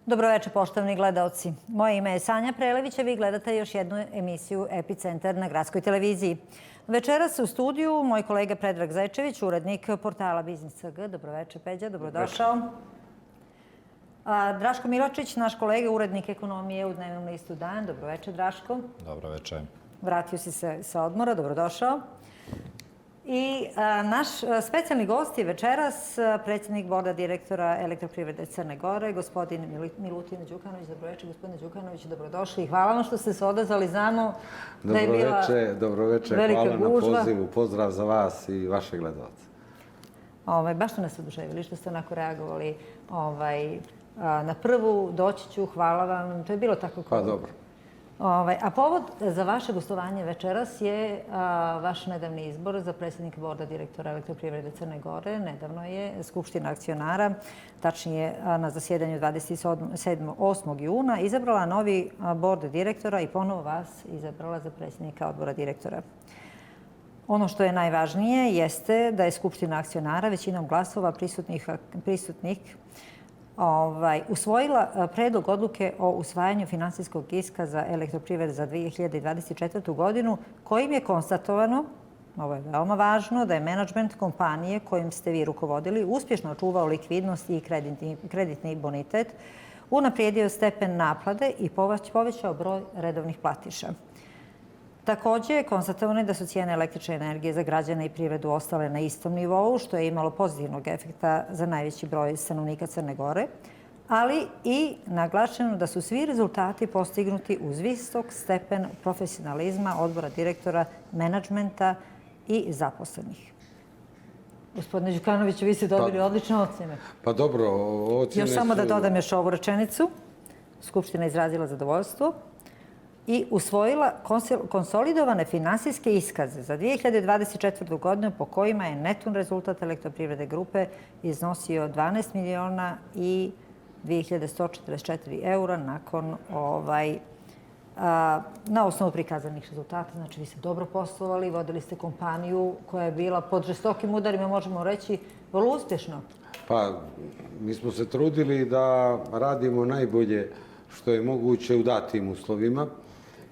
Dobroveče, poštovani gledaoci. Moje ime je Sanja Prelević, a vi gledate još jednu emisiju Epicentar na Gradskoj televiziji. Večeras u studiju moj kolega Predrag Zajčević, urednik portala Biznis.cg. Dobroveče, Peđa, dobrodošao. Draško Miločić, naš kolega, urednik ekonomije u dnevnom listu Dan. Dobroveče, Draško. Dobroveče. Vratio si se sa odmora, dobrodošao. I naš specijalni gost je večeras predsjednik borda direktora Elektroprivrede Crne Gore, gospodin Milutin Đukanović. Dobroveče, gospodine Đukanović, dobrodošli. Hvala vam što ste se odazvali. Znamo da je bila velika gužva. Dobroveče, hvala na pozivu. Pozdrav za vas i vaše gledalce. Baš ste nas oduševili što ste onako reagovali na prvu. Doći ću, hvala vam. To je bilo tako Pa dobro. A povod za vaše gostovanje večeras je vaš nedavni izbor za predsjednika borda direktora Elektroprivrede Crne Gore. Nedavno je Skupština akcionara, tačnije na zasjedanju 8. juna, izabrala novi bord direktora i ponovo vas izabrala za predsjednika odbora direktora. Ono što je najvažnije jeste da je Skupština akcionara većinom glasova prisutnih usvojila predlog odluke o usvajanju finansijskog iskaza Elektroprivrede za 2024. godinu, kojim je konstatovano, ovo je veoma važno, da je menadžment kompanije kojim ste vi rukovodili uspješno očuvao likvidnost i kreditni bonitet, unaprijedio stepen naplate i povećao broj redovnih platiša. Također je konstatovano da su cijene električne energije za građane i privredu ostale na istom nivou, što je imalo pozitivnog efekta za najveći broj stanovnika Crne Gore, ali i naglašeno da su svi rezultati postignuti uz visok stepen profesionalizma odbora direktora, menadžmenta i zaposlenih. Gospodine Đukanoviću, vi ste dobili odlične ocjene. Pa dobro, ocjene su... Još samo da dodam još ovu rečenicu. Skupština izrazila zadovoljstvo i usvojila konsolidovane finansijske iskaze za 2024. godinu po kojima je neton rezultat Elektroprivrede grupe iznosio 12 miliona i 2144 eura nakon na osnovu prikazanih rezultata. Znači, vi ste dobro poslovali, vodili ste kompaniju koja je bila pod žestokim udarima, možemo reći, vrlo uspješno. Pa, mi smo se trudili da radimo najbolje što je moguće u datim uslovima.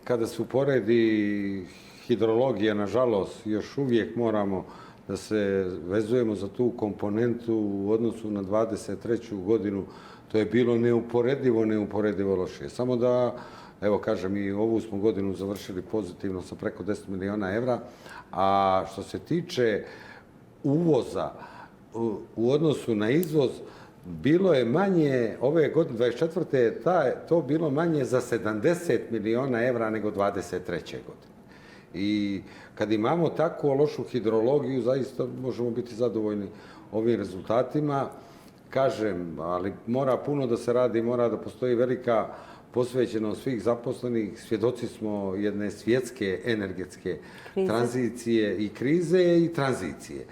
Kada se uporedi hidrologija, nažalost, još uvijek moramo da se vezujemo za tu komponentu u odnosu na 23. godinu. To je bilo neuporedivo loše. Samo da, evo kažem, i ovu smo godinu završili pozitivno sa preko 10 miliona evra. A što se tiče uvoza u odnosu na izvoz, bilo je manje, ove godine, 24. to bilo manje za 70 miliona evra nego 23. godine. I kad imamo takvu lošu hidrologiju, zaista možemo biti zadovoljni ovim rezultatima. Kažem, ali mora puno da se radi, mora da postoji velika posvećenost svih zaposlenih. Svjedoci smo jedne svjetske energetske tranzicije i krize i tranzicije.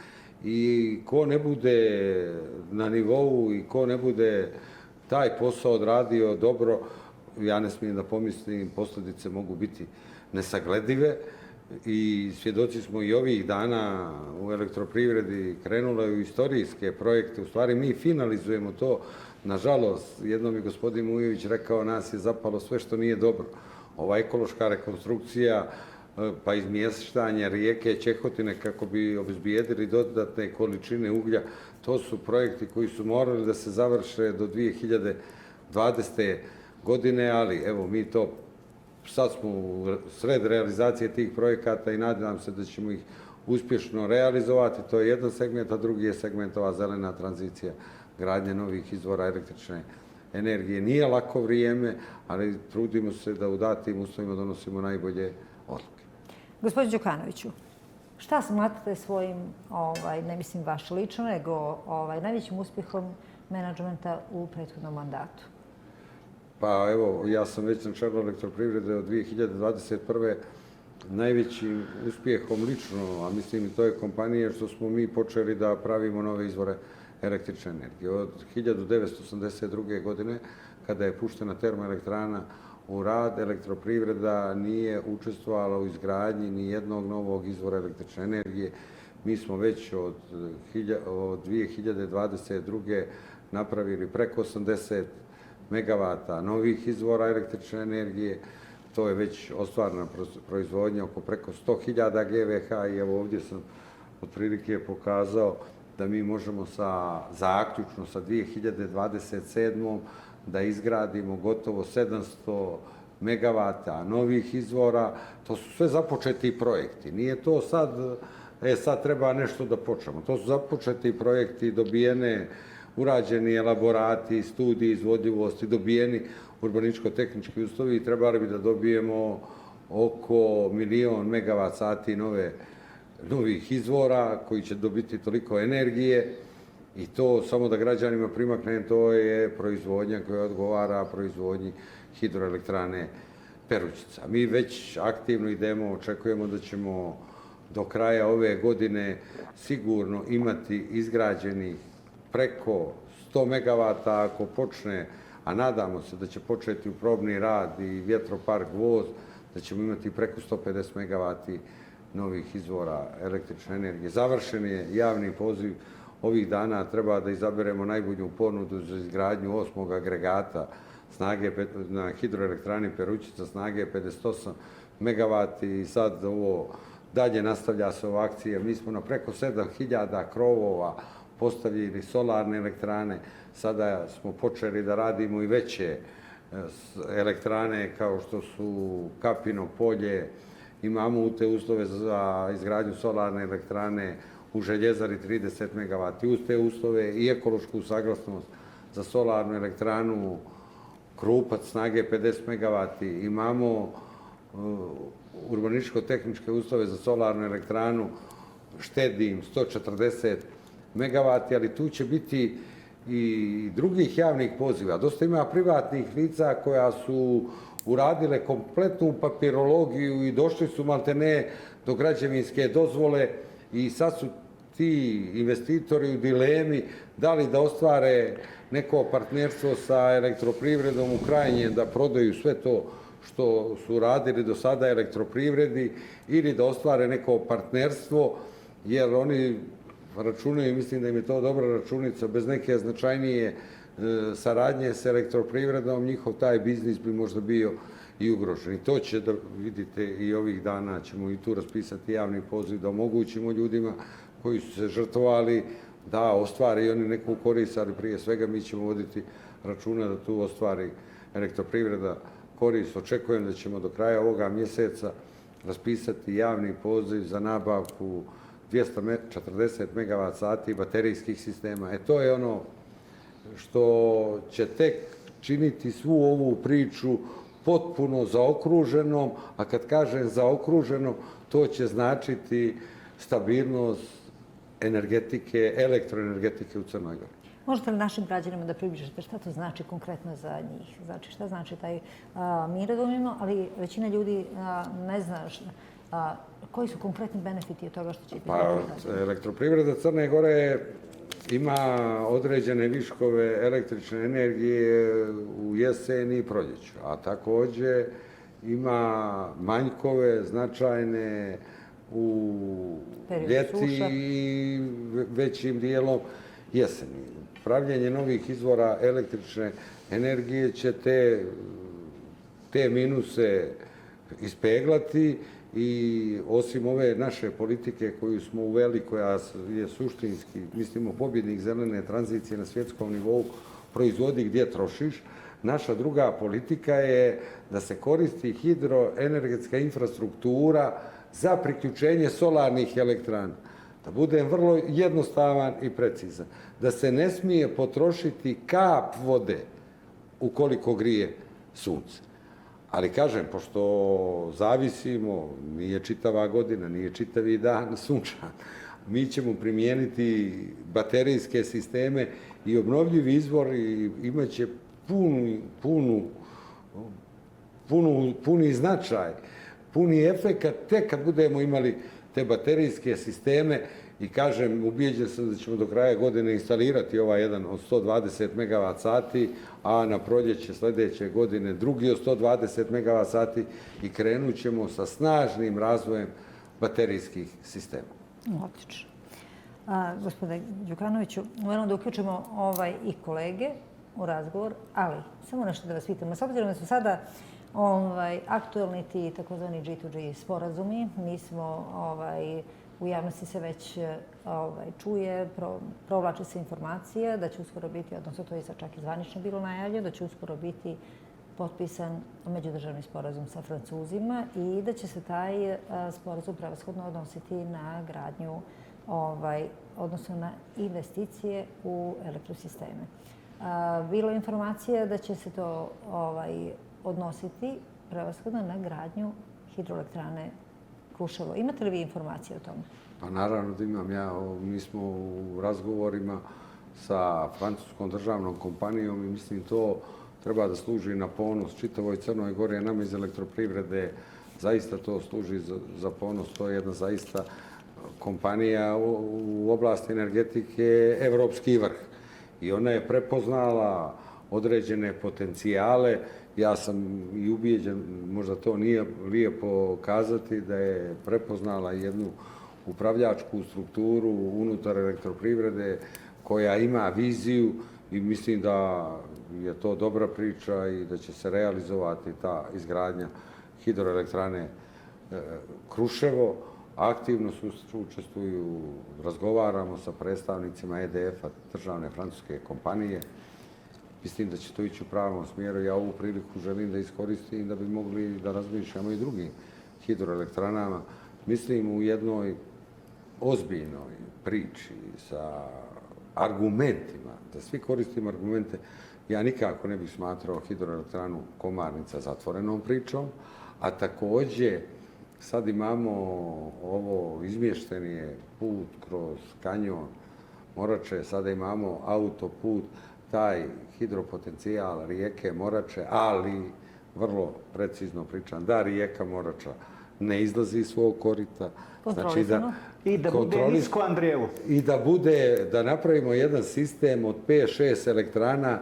I ko ne bude na nivou i ko ne bude taj posao odradio dobro, ja ne smijem da pomislim, posljedice mogu biti nesagledive. I svjedoci smo i ovih dana u Elektroprivredi krenule u istorijske projekte. U stvari mi finalizujemo to. Nažalost, jednom je gospodin Mujović rekao, nas je zapalo sve što nije dobro. Ova ekološka rekonstrukcija, pa izmještanje rijeke Čehotine kako bi obezbijedili dodatne količine uglja. To su projekti koji su morali da se završe do 2020. godine, ali evo mi to sad smo u sred realizacije tih projekata i nadam se da ćemo ih uspješno realizovati. To je jedan segment, a drugi je segment ova zelena tranzicija, gradnje novih izvora električne energije. Nije lako vrijeme, ali trudimo se da u datim uslovima donosimo najbolje odluke. Gospodin Đukanoviću, šta smatrate svojim, ne mislim vaš lično, nego najvećim uspjehom menadžmenta u prethodnom mandatu? Pa evo, ja sam već na čelu Elektroprivrede od 2021. Najvećim uspjehom lično, a mislim i to je kompanija što smo mi počeli da pravimo nove izvore električne energije. Od 1982. godine, kada je puštena termoelektrana u rad, Elektroprivreda nije učestvovala u izgradnji ni jednog novog izvora električne energije. Mi smo već od 2022. napravili preko 80 megavata novih izvora električne energije. To je već ostvarena proizvodnja oko preko 100.000 GVH i evo ovdje sam otprilike pokazao da mi možemo zaključno sa 2027. da izgradimo gotovo 700 megavata novih izvora. To su sve započeti projekti. Nije to sad treba nešto da počnemo. To su započeti projekti, dobijene, urađeni elaborati, studiji izvodljivosti, dobijeni urbaničko-tehnički uslovi i trebali bi da dobijemo oko 1.000.000 megavat sati novih izvora koji će dobiti toliko energije i to samo da građanima primaknem, to je proizvodnja koja odgovara proizvodnji hidroelektrane Perućica. Mi već aktivno idemo, očekujemo da ćemo do kraja ove godine sigurno imati izgrađenih preko 100 megavata ako počne, a nadamo se da će početi u probni rad i vjetropark Gvozd, da ćemo imati preko 150 megavati novih izvora električne energije. Završen je javni poziv ovih dana, treba da izaberemo najbolju ponudu za izgradnju 8. agregata snage na hidroelektrani Perućica snage 58 megavati i sad ovo dalje nastavlja se ova akcija. Mi smo na preko 7.000 krovova postavili solarne elektrane, sada smo počeli da radimo i veće elektrane kao što su Kapino polje, imamo u te uslove za izgradnju solarne elektrane u Željezari 30 megavati, uz te uslove i ekološku saglasnost za solarnu elektranu Krupac snage 50 megavati, imamo urbaničko-tehničke uslove za solarnu elektranu Štedim 140 megavati, ali tu će biti i drugih javnih poziva. Dosta ima privatnih lica koja su uradile kompletnu papirologiju i došli su maltene do građevinske dozvole i sad su ti investitori u dilemi da li da ostvare neko partnerstvo sa elektroprivredom u krajnjem, da prodaju sve to što su radili do sada elektroprivredi ili da ostvare neko partnerstvo, jer oni računaju, mislim da im je to dobra računica, bez neke značajnije saradnje s elektroprivredom, njihov taj biznis bi možda bio i ugrožen. I to će, da vidite, i ovih dana ćemo i tu raspisati javni poziv da omogućimo ljudima koji su se žrtvovali da ostvari i oni neku korist, ali prije svega mi ćemo voditi računa da tu ostvari elektroprivreda korist. Očekujem da ćemo do kraja ovoga mjeseca raspisati javni poziv za nabavku 240 megavat sati baterijskih sistema. To je ono što će tek činiti svu ovu priču potpuno zaokruženom, a kad kažem zaokruženo, to će značiti stabilnost energetike, elektroenergetike u Crnoj Gori. Možete li našim građanima da približite šta to znači konkretno za njih? Znači, šta znači taj mi razumijemo, ali većina ljudi ne zna koji su konkretni benefiti od toga što će biti? Pa, elektroprivreda Crne Gore ima određene viškove električne energije u jeseni i proljeću, a također ima manjkove značajne u ljeti i većim dijelom jeseni. Pravljenje novih izvora električne energije će te minuse ispeglati i osim ove naše politike koju smo uveli, koja je suštinski, mislimo, pobjednik zelene tranzicije na svjetskom nivou, proizvodi gdje trošiš, naša druga politika je da se koristi hidroenergetska infrastruktura za priključenje solarnih elektrana. Da budem vrlo jednostavan i precizan. Da se ne smije potrošiti kap vode ukoliko grije sunce. Ali kažem, pošto zavisimo, nije čitava godina, nije čitavi dan sunčan, mi ćemo primijeniti baterijske sisteme i obnovljivi izvor i imat će puni značaj, puni efekat tek kad budemo imali te baterijske sisteme i kažem, ubijeđen sam da ćemo do kraja godine instalirati ovaj jedan od 120 megavat sati, a na proljeće sljedeće godine drugi od 120 megavat sati i krenut ćemo sa snažnim razvojem baterijskih sistema. Odlično. Gospodine Đukanoviću, moram da uključimo i kolege u razgovor, ali samo nešto da vas pitamo. S obzirom da su sada aktualni ti takozvani G2G sporazumi, mi smo u javnosti se već čuje, provlače se informacije da će uskoro biti, odnosno to je čak i zvanično bilo najavljeno, da će uskoro biti potpisan međudržavni sporazum sa Francuzima i da će se taj sporazum prevashodno odnositi na gradnju, odnosno na investicije u elektrosisteme. Bilo je informacija da će se to odnositi prevashodno na gradnju hidroelektrane Kruševo. Imate li vi informacije o tome? Pa naravno da imam. Mi smo u razgovorima sa francuskom državnom kompanijom i mislim to treba da služi na ponos čitavoj Crnoj Gori, a nama iz elektroprivrede zaista to služi za ponos. To je jedna zaista kompanija u oblasti energetike evropski vrh. I ona je prepoznala određene potencijale. Ja sam i ubijeđen, možda to nije lijepo kazati, da je prepoznala jednu upravljačku strukturu unutar elektroprivrede koja ima viziju i mislim da je to dobra priča i da će se realizovati ta izgradnja hidroelektrane Kruševo. Aktivno učestvuju, razgovaramo sa predstavnicima EDF-a, državne francuske kompanije. Mislim da će to ići u pravom smjeru. Ja ovu priliku želim da iskoristim da bi mogli da razmišljamo i drugim hidroelektranama. Mislim u jednoj ozbiljnoj priči sa argumentima, da svi koristimo argumente. Ja nikako ne bih smatrao hidroelektranu Komarnica zatvorenom pričom, a također sad imamo ovo izmješteni put kroz kanjon Morače, sada imamo autoput, taj hidropotencijal rijeke Morače, ali vrlo precizno pričam da rijeka Morača ne izlazi iz svog korita. Znači i da bude nisko Andrijevo. I da napravimo jedan sistem od 5-6 elektrana.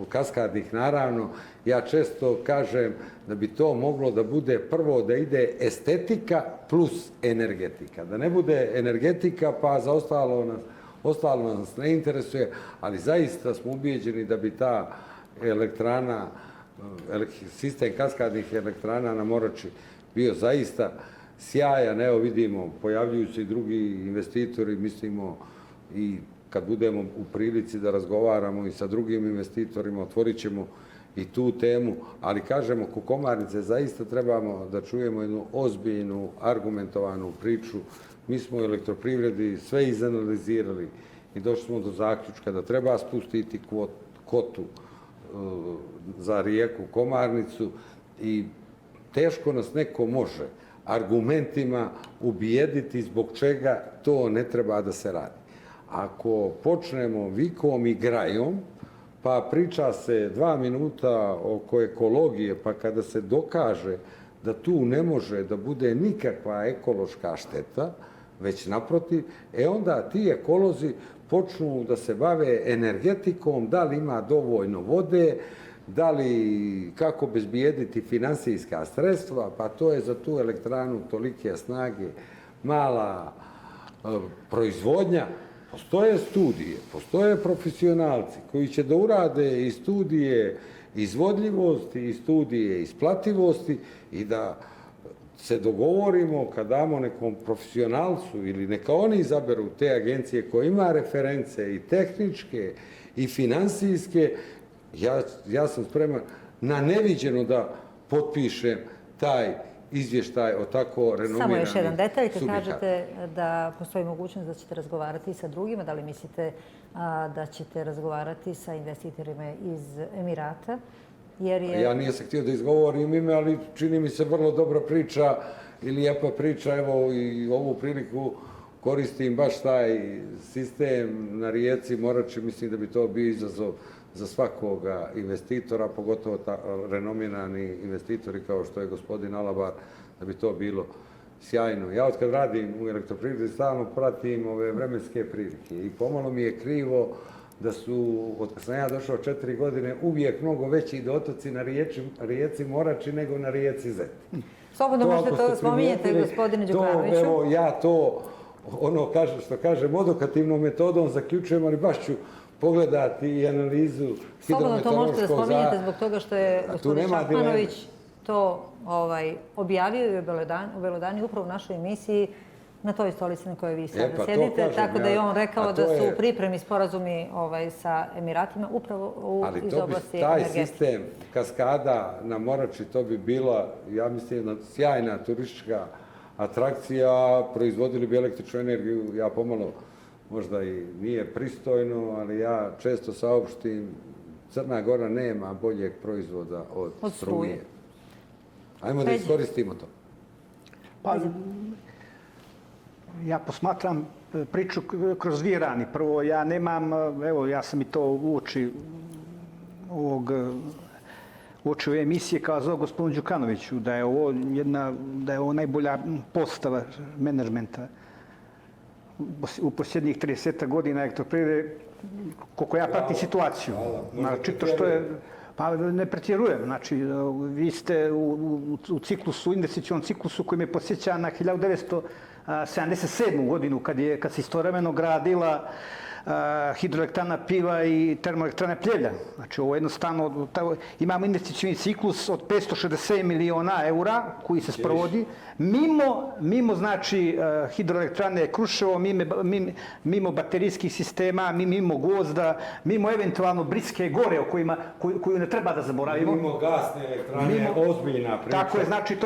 Kaskadnih naravno, ja često kažem da bi to moglo da bude prvo da ide estetika plus energetika. Da ne bude energetika pa za ostalo nas ne interesuje, ali zaista smo ubijeđeni da bi ta elektrana, sistem kaskadnih elektrana na Morači bio zaista sjajan. Evo vidimo, pojavljuju se i drugi investitori, mislimo i kad budemo u prilici da razgovaramo i sa drugim investitorima, otvorit ćemo i tu temu, ali kažemo, kod Komarnice zaista trebamo da čujemo jednu ozbiljnu, argumentovanu priču. Mi smo u elektroprivredi sve izanalizirali i došli smo do zaključka da treba spustiti kotu za rijeku Komarnicu i teško nas neko može argumentima ubijediti zbog čega to ne treba da se radi. Ako počnemo vikom i grajom, pa priča se 2 minuta oko ekologije, pa kada se dokaže da tu ne može da bude nikakva ekološka šteta, već naprotiv, onda ti ekolozi počnu da se bave energetikom, da li ima dovoljno vode, da li kako bezbijediti finansijska sredstva, pa to je za tu elektranu tolike snage, mala proizvodnja. Postoje studije, postoje profesionalci koji će da urade i studije izvodljivosti i studije isplativosti i da se dogovorimo kad damo nekom profesionalcu ili neka oni izaberu te agencije koje ima reference i tehničke i finansijske. Ja sam spreman na neviđeno da potpišem taj izvještaj o tako renomiranih Samo još jedan detalj, kad subjekata. kažete da postoji mogućnost da ćete razgovarati sa drugima, da li mislite da ćete razgovarati sa investitorima iz Emirata? Ja nije se htio da izgovorim ime, ali čini mi se vrlo dobra priča i lijepa priča. Evo i ovu priliku koristim baš taj sistem na rijeci Morači. Mislim da bi to bio izazov za svakoga investitora, pogotovo renomirani investitori kao što je gospodin Alabar, da bi to bilo sjajno. Ja od kad radim u elektroprivredi stalno pratim ove vremenske prilike i pomalo mi je krivo da su, od kad sam ja došao 4 godine, uvijek mnogo veći dotoci na rijeci Morači nego na rijeci Zet. Slobodno možete to spominjete, gospodine Đukanoviću. Evo, ja to, što kažem, odokativnom metodom zaključujem, ali baš ću pogledati i analizu Slobodno to možete da hidrometeorološkog spominjete zbog toga što je gospodin Šapmanović to objavio i obelodanio upravo u našoj emisiji na toj stolici na kojoj vi sada sedite, tako da je on rekao da su u pripremi sporazumi sa Emiratima upravo iz oblasti energetike. Ali taj sistem kaskada na Morači, to bi bila, ja mislim, jedna sjajna turistička atrakcija, proizvodili bi električnu energiju, ja pomalo, možda i nije pristojno, ali ja često saopštim, Crna Gora nema boljeg proizvoda od struje. Ajmo da iskoristimo to. Pa, ja posmatram priču kroz dvije rani. Prvo, ja nemam, evo, ja sam i to uoči ove emisije kazao gospodinu Đukanoviću da je ovo najbolja postava menadžmenta u posljednjih 30 godina elektroprivrede, koliko ja pratim situaciju. Znači, to što je, pa ne pretjerujem. Znači, vi ste u ciklusu, investicionom ciklusu koji me podsjeća na 1977. godinu kad se istovremeno gradila hidroelektrana Piva i termoelektrana Pljevlja. Znači, ovo jednostavno, imamo investicioni ciklus od 567 miliona eura koji se sprovodi mimo znači, hidroelektrane Kruševo, mimo baterijskih sistema, mimo Gvozda, mimo eventualno Britske gore koju ne treba da zaboravimo. Mimo gasne elektrane, ozbiljna priča. Tako je, znači,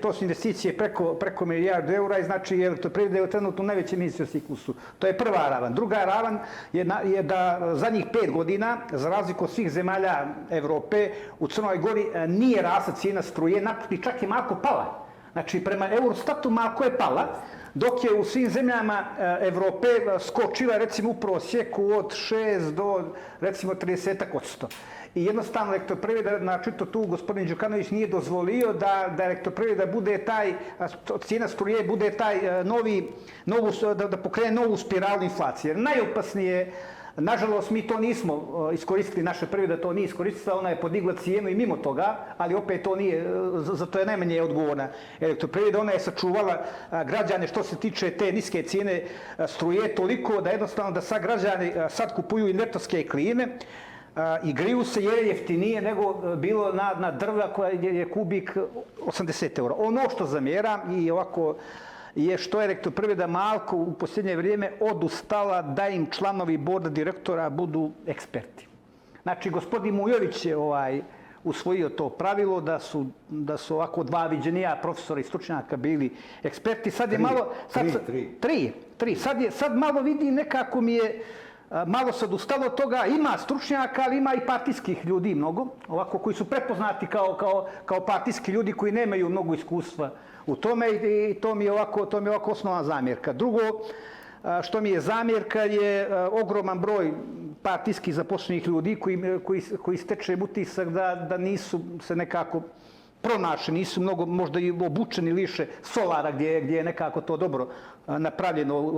to su investicije preko milijardu eura i znači elektroprivreda je trenutno u najvećem investicionom ciklusu. To je prva ravan. Druga ravan je da zadnjih 5 godina, za razliku od svih zemalja Evrope, u Crnoj Gori nije rasla cijena struje, naprotiv, čak je malko pala. Znači, prema Eurostatu malko je pala, dok je u svim zemljama Evrope skočila, recimo, u prosjeku od 6 do, recimo, 30%. I jednostavno elektroprivreda, načito tu gospodin Đukanović nije dozvolio da elektroprivreda bude taj, cijena struje bude taj da pokrene novu spiralu inflacije. Najopasnije, nažalost, mi to nismo iskoristili, naša privreda to nije iskoristila, ona je podigla cijenu i mimo toga, ali opet to nije, za to je najmanje odgovorna elektroprivreda, ona je sačuvala građane što se tiče te niske cijene struje toliko da jednostavno da sad građani sad kupuju invertorske klime, i griju se jer je jeftinije nego bilo na drva koja je kubik 80 eura. Ono što zamjeram i ovako je što je elektroprivreda malko u posljednje vrijeme odustala da im članovi borda direktora budu eksperti. Znači, gospodin Mujović je usvojio to pravilo da su ovako dva viđenija profesora i stručnjaka bili eksperti. Sad je malo... Tri. Sad malo vidi nekako mi je... Malo se odustalo od toga, ima stručnjaka, ali ima i partijskih ljudi mnogo, ovako koji su prepoznati kao partijski ljudi koji nemaju mnogo iskustva u tome i to mi je ovako osnovna zamjerka. Drugo, što mi je zamjerka je ogroman broj partijskih zaposlenih ljudi koji steče utisak da nisu se nekako pronašli, nisu mnogo možda i obučeni liše solara gdje je nekako to dobro napravljeno,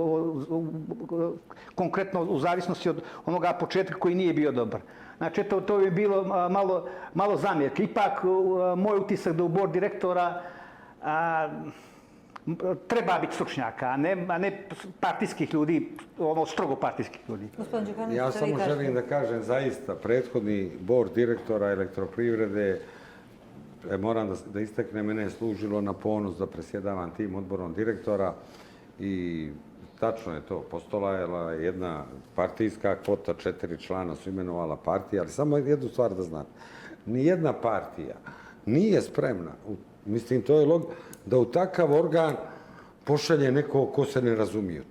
konkretno u zavisnosti od onoga početka koji nije bio dobar. Znači, to bi bilo malo zamjerke. Ipak, moj utisak da u bord direktora treba biti stručnjaka, a ne partijskih ljudi, strogo partijskih ljudi. Ja samo želim da kažem, zaista, prethodni bord direktora elektroprivrede, moram da istaknem, mene je služilo na ponos da presjedavam tim odborom direktora i tačno je to, postojala je jedna partijska kvota, 4 člana su imenovala partija, ali samo jednu stvar da znate. Nijedna partija nije spremna, mislim to je logika, da u takav organ pošalje neko ko se ne razumije.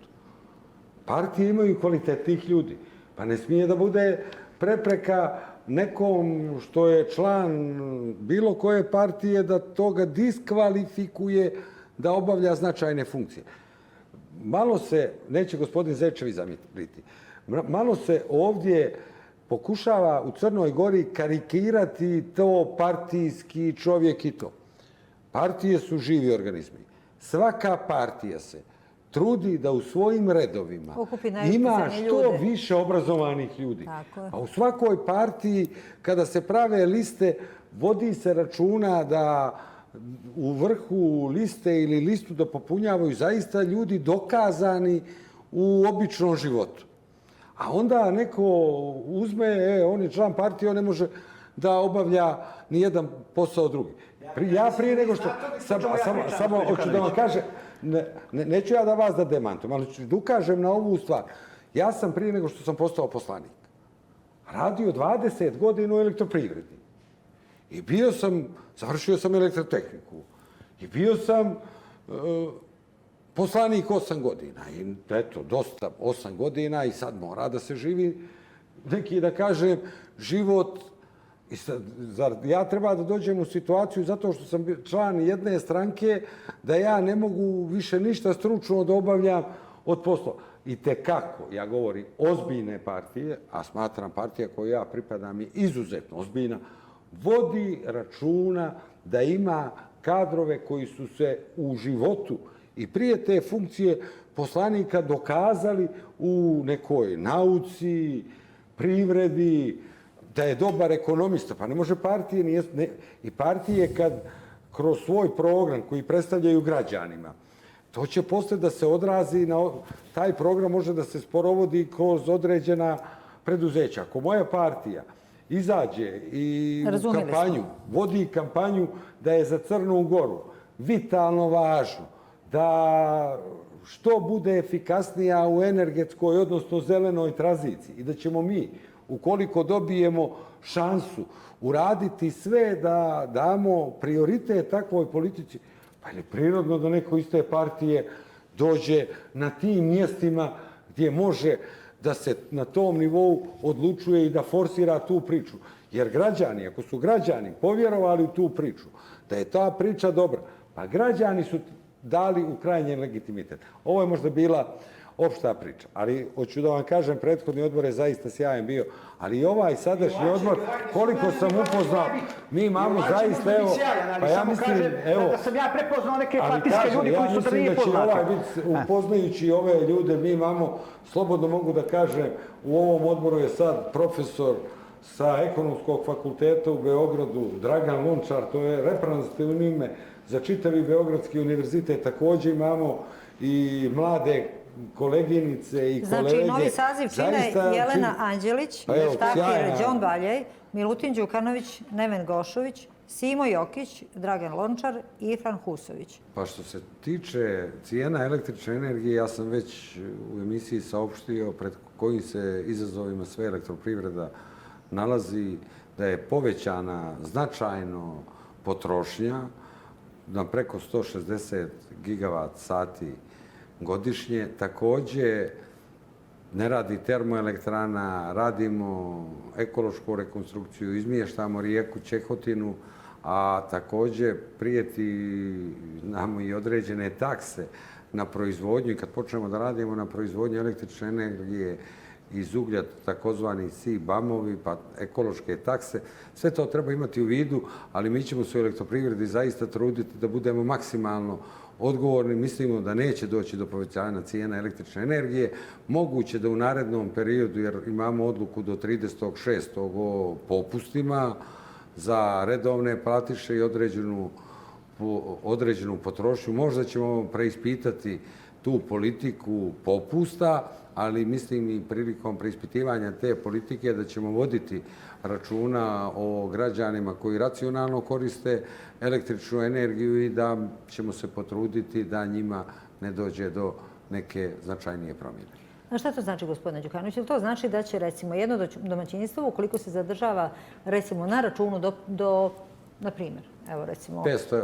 Partije imaju kvalitetnih ljudi, pa ne smije da bude prepreka nekom što je član bilo koje partije da toga diskvalifikuje da obavlja značajne funkcije. Malo se, neće gospodin Zečević zamjeriti, malo se ovdje pokušava u Crnoj Gori karikirati to partijski čovjek i to. Partije su živi organizmi. Svaka partija se trudi da u svojim redovima ima što više obrazovanih ljudi. A u svakoj partiji, kada se prave liste, vodi se računa da u vrhu liste ili listu da popunjavaju zaista ljudi dokazani u običnom životu. A onda neko uzme, on je član partije, on ne može da obavlja ni jedan posao drugi. Ja prije nego što... Samo hoću da vam kažem, neću ja da vas da demantujem, ali ću da ukažem na ovu stvar. Ja sam prije nego što sam postao poslanik radio 20 godina u elektroprivredi. I završio sam elektrotehniku. I bio sam poslanik 8 godina. I eto, dosta 8 godina i sad mora da se živi neki, da kažem, život. I sad, zar ja treba da dođem u situaciju zato što sam član jedne stranke da ja ne mogu više ništa stručno da obavljam od posla. I tekako, ja govorim, ozbiljne partije, a smatram partija koju ja pripadam je izuzetno ozbiljna, vodi računa da ima kadrove koji su se u životu i prije te funkcije poslanika dokazali u nekoj nauci, privredi, da je dobar ekonomista. Pa ne može partije, i partije kad kroz svoj program koji predstavljaju građanima, to će posle da se odrazi, taj program može da se sprovodi kroz određena preduzeća. Ako moja partija izađe i u kampanju, vodi kampanju da je za Crnu Goru vitalno važno, da što bude efikasnija u energetskoj, odnosno zelenoj tranziciji i da ćemo mi, ukoliko dobijemo šansu, uraditi sve da damo prioritet takvoj politici, pa je prirodno da neko iz te partije dođe na tim mjestima gdje može da se na tom nivou odlučuje i da forsira tu priču. Jer građani, ako su građani povjerovali u tu priču, da je ta priča dobra, pa građani su dali u krajnji legitimitet. Ovo je možda bila opšta priča, ali hoću da vam kažem, prethodni odbor je zaista sjajan bio, ali i ovaj sadašnji odbor, koliko sam upoznao, mi imamo zaista, evo, pa ja mislim, evo, da sam ja prepoznao neke partijske ljudi koji su da nije poznati. Upoznajući ove ljude, mi imamo, slobodno mogu da kažem, u ovom odboru je sad profesor sa Ekonomskog fakulteta u Beogradu, Dragan Lončar, to je reprezentativno ime za čitavi Beogradski univerzitet, također imamo i mlade koleginice i kolege. Znači, novi saziv čine Jelena Anđelić, Takir Đon Baljej, Milutin Đukanović, Neven Gošović, Simo Jokić, Dragan Lončar i Ifran Husović. Pa što se tiče cijena električne energije, ja sam već u emisiji saopštio pred kojim se izazovima sve elektroprivreda nalazi, da je povećana značajno potrošnja na preko 160 gigavat sati godišnje. Također ne radi termoelektrana, radimo ekološku rekonstrukciju, izmještamo rijeku Čehotinu, a također prijeti nam i određene takse na proizvodnju i kad počnemo da radimo na proizvodnju električne energije iz uglja, takozvani CBAM-ovi, pa ekološke takse, sve to treba imati u vidu, ali mi ćemo se u elektroprivredi zaista truditi da budemo maksimalno odgovorni. Mislimo da neće doći do povećanja cijena električne energije. Moguće da u narednom periodu, jer imamo odluku do 30.6. o popustima za redovne platiše i određenu potrošnju, možda ćemo preispitati tu politiku popusta, ali mislim i prilikom preispitivanja te politike da ćemo voditi računa o građanima koji racionalno koriste električnu energiju i da ćemo se potruditi da njima ne dođe do neke značajnije promjene. A šta to znači, gospodine Đukanović? To znači da će, recimo, jedno domaćinstvo, ukoliko se zadržava, recimo, na računu do, na primjer, evo, recimo, 500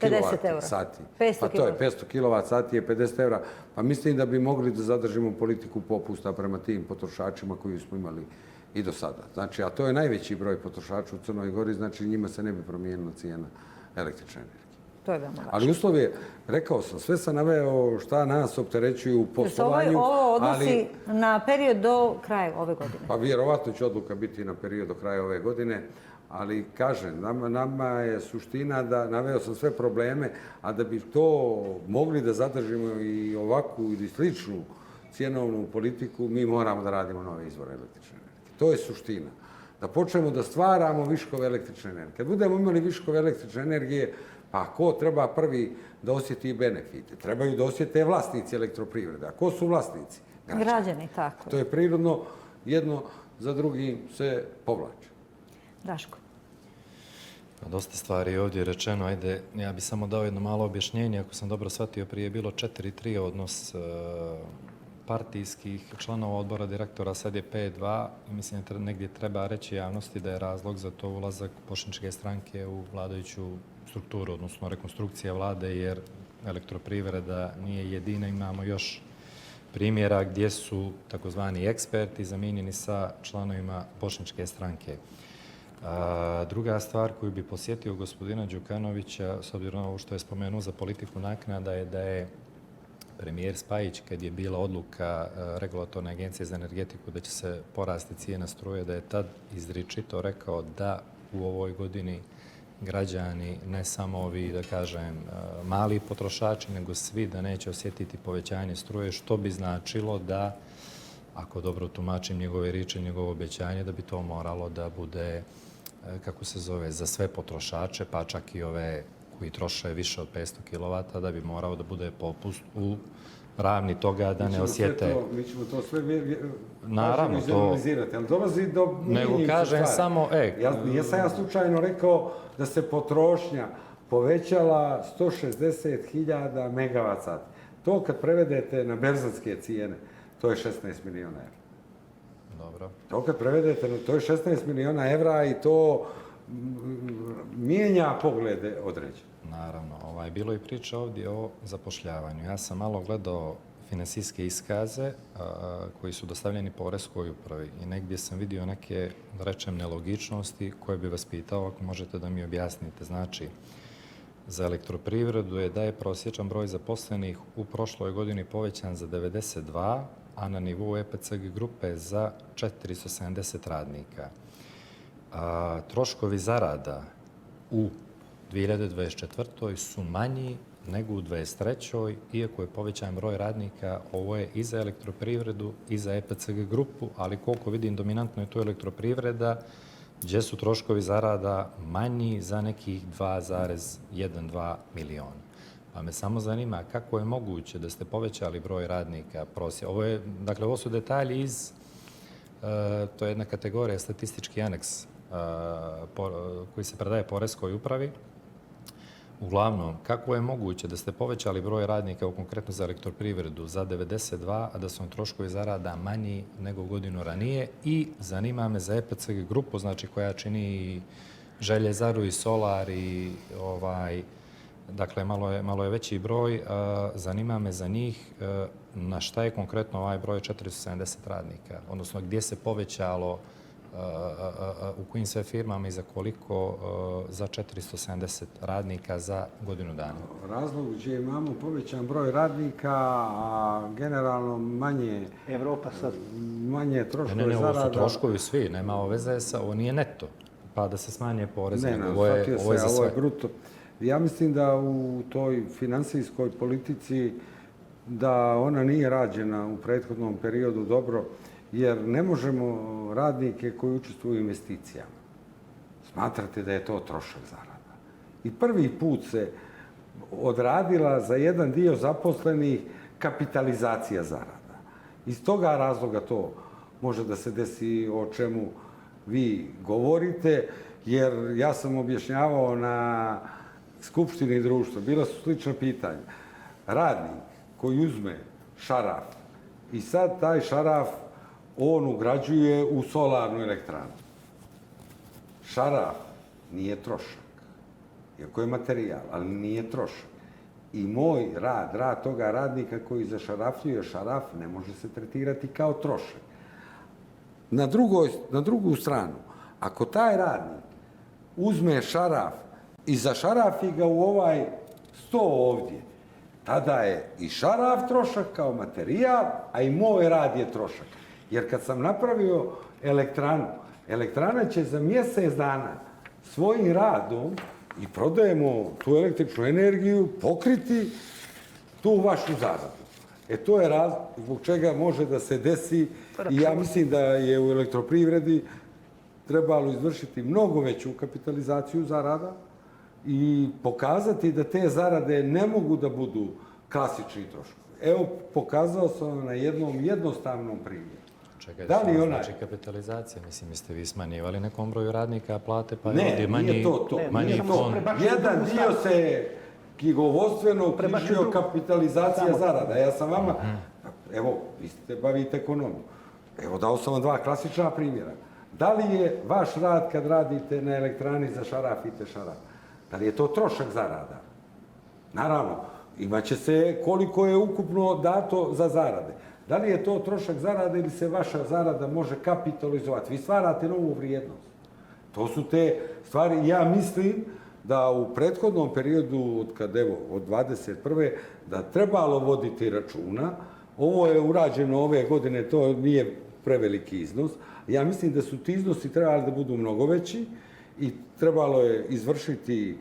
kilovat sati. Pa to je 500 kilovat sati je 50 evra. Pa mislim da bi mogli da zadržimo politiku popusta prema tim potrošačima koji smo imali i do sada. Znači, a to je najveći broj potrošača u Crnoj Gori, znači njima se ne bi promijenila cijena električne energije. To je veoma važno. Ali uslov je, rekao sam, sve sam naveo šta nas opterećuju u poslovanju. Ovo odnosi na period do kraja ove godine? Pa vjerovatno će odluka biti na period do kraja ove godine, ali kažem, nama je suština da naveo sam sve probleme, a da bi to mogli da zadržimo i ovakvu ili sličnu cjenovnu politiku, mi moramo da radimo nove izvore električne energije. To je suština. Da počnemo da stvaramo viškove električne energije. Kad budemo imali viškove električne energije, pa ko treba prvi da osjeti benefite? Trebaju da osjete vlasnici elektroprivrede. A ko su vlasnici? Građani, tako To je. je prirodno, jedno za drugim se povlači. Daško. Dosta stvari je ovdje rečeno. Ajde, ja bih samo dao jedno malo objašnjenje. Ako sam dobro shvatio, prije je bilo 4:3 odnos partijskih članova odbora direktora, sad je 5:2. I mislim da negdje treba reći javnosti da je razlog za to ulazak Bošnjačke stranke u vladajuću strukturu, odnosno rekonstrukcija vlade, jer elektroprivreda nije jedina. Imamo još primjera gdje su takozvani eksperti zamijenjeni sa članovima Bošnjačke stranke. Druga stvar koju bi posjetio gospodina Đukanovića, s obzirom na ovo što je spomenuo za politiku naknada, je da je premijer Spajić, kad je bila odluka Regulatorne agencije za energetiku da će se porasti cijena struje, da je tad izričito rekao da u ovoj godini građani, ne samo ovi, da kažem, mali potrošači, nego svi, da neće osjetiti povećanje struje, što bi značilo da, ako dobro tumačim njegove riječi, njegovo obećanje, da bi to moralo da bude, kako se zove, za sve potrošače, pa čak i ove koji troše više od 500 kW, da bi morao da bude popust u ravni toga da ne osjete. Mi ćemo to sve naravno to, ali dolazi do nego kažem samo, Jesam ja slučajno rekao da se potrošnja povećala 160.000 MWh. To kad prevedete na berzanske cijene, to je 16 miliona evra. dobro. To kad prevedete, to je 16 miliona evra i to mijenja poglede određene. Naravno, bilo je priča ovdje o zapošljavanju. Ja sam malo gledao finansijske iskaze koji su dostavljeni poreskoj upravi i negdje sam vidio neke, da rečem, nelogičnosti koje bi vas pitao, ako možete da mi objasnite. Znači, za elektroprivredu je da je prosječan broj zaposlenih u prošloj godini povećan za 92, a na nivou EPCG grupe za 470 radnika. Troškovi zarada u 2024. su manji nego u 2023. Iako je povećan broj radnika, ovo je i za elektroprivredu i za EPCG grupu, ali koliko vidim dominantno je tu elektroprivreda, gdje su troškovi zarada manji za nekih 2,12 miliona. Pa me samo zanima kako je moguće da ste povećali broj radnika prosjeka. Ovo su detalji iz, to je jedna kategorija, statistički aneks koji se predaje poreskoj upravi. Uglavnom, kako je moguće da ste povećali broj radnika, konkretno za elektroprivredu, za 92, a da su vam troškovi zarada manji nego godinu ranije? I zanima me za EPCG grupu, znači koja čini Željezaru i Solar i dakle, malo je veći broj. Zanima me za njih na šta je konkretno ovaj broj 470 radnika, odnosno gdje se povećalo, u kojim sve firmama i za koliko za 470 radnika za godinu dana. Razlog gdje imamo povećan broj radnika, a generalno manje Evropa sad. Manje troškove zarada. Ne, ovo su troškovi svi, nema veze ovo nije neto, pa da se smanje porez. Ovo je za sve. Ovo je bruto. Ja mislim da u toj finansijskoj politici da ona nije rađena u prethodnom periodu dobro, jer ne možemo radnike koji učestvuju u investicijama smatrate da je to trošak zarada. I prvi put se odradila za jedan dio zaposlenih kapitalizacija zarada. Iz toga razloga to može da se desi o čemu vi govorite, jer ja sam objašnjavao na Skupštini društva, bila su slična pitanja. Radnik koji uzme šaraf i sad taj šaraf on ugrađuje u solarnu elektranu. Šaraf nije trošak, iako je materijal, ali nije trošak. I moj rad toga radnika koji zašarafljuje šaraf ne može se tretirati kao trošak. Na drugu stranu, ako taj radnik uzme šaraf i zašarafi ga u ovaj sto ovdje, tada je i šaraf trošak kao materijal, a i moj rad je trošak. Jer kad sam napravio elektranu, elektrana će za mjesec dana svojim radom i prodajemo tu električnu energiju, pokriti tu vašu zaradu. To je razlog zbog čega može da se desi i ja mislim da je u elektroprivredi trebalo izvršiti mnogo veću kapitalizaciju zarada i pokazati da te zarade ne mogu da budu klasični troškovi. evo, pokazao sam vam na jednom jednostavnom primjeru. Čekaj, Da li što onaj- znači kapitalizacija? Mislim, jeste vi smanjivali nekom broju radnika plate, pa Ne, ovdje nije to. manji nije samo fond. prebačeno. Jedan dio se knjigovodstveno Prebačuje knjižio drugo. kapitalizacija Samo. zarada. Ja sam vama, evo, vi ste bavite ekonomiju. Evo, dao sam vam dva klasična primjera. Da li je vaš rad kad radite na elektrani za šaraf i tešaraf? Da li je to trošak zarada? Naravno, imaće se koliko je ukupno dato za zarade. Da li je to trošak zarade ili se vaša zarada može kapitalizovati? Vi stvarate novu vrijednost. To su te stvari. Ja mislim da u prethodnom periodu, od 21. da trebalo voditi računa. Ovo je urađeno ove godine, to nije preveliki iznos. Ja mislim da su ti iznosi trebali da budu mnogo veći i trebalo je izvršiti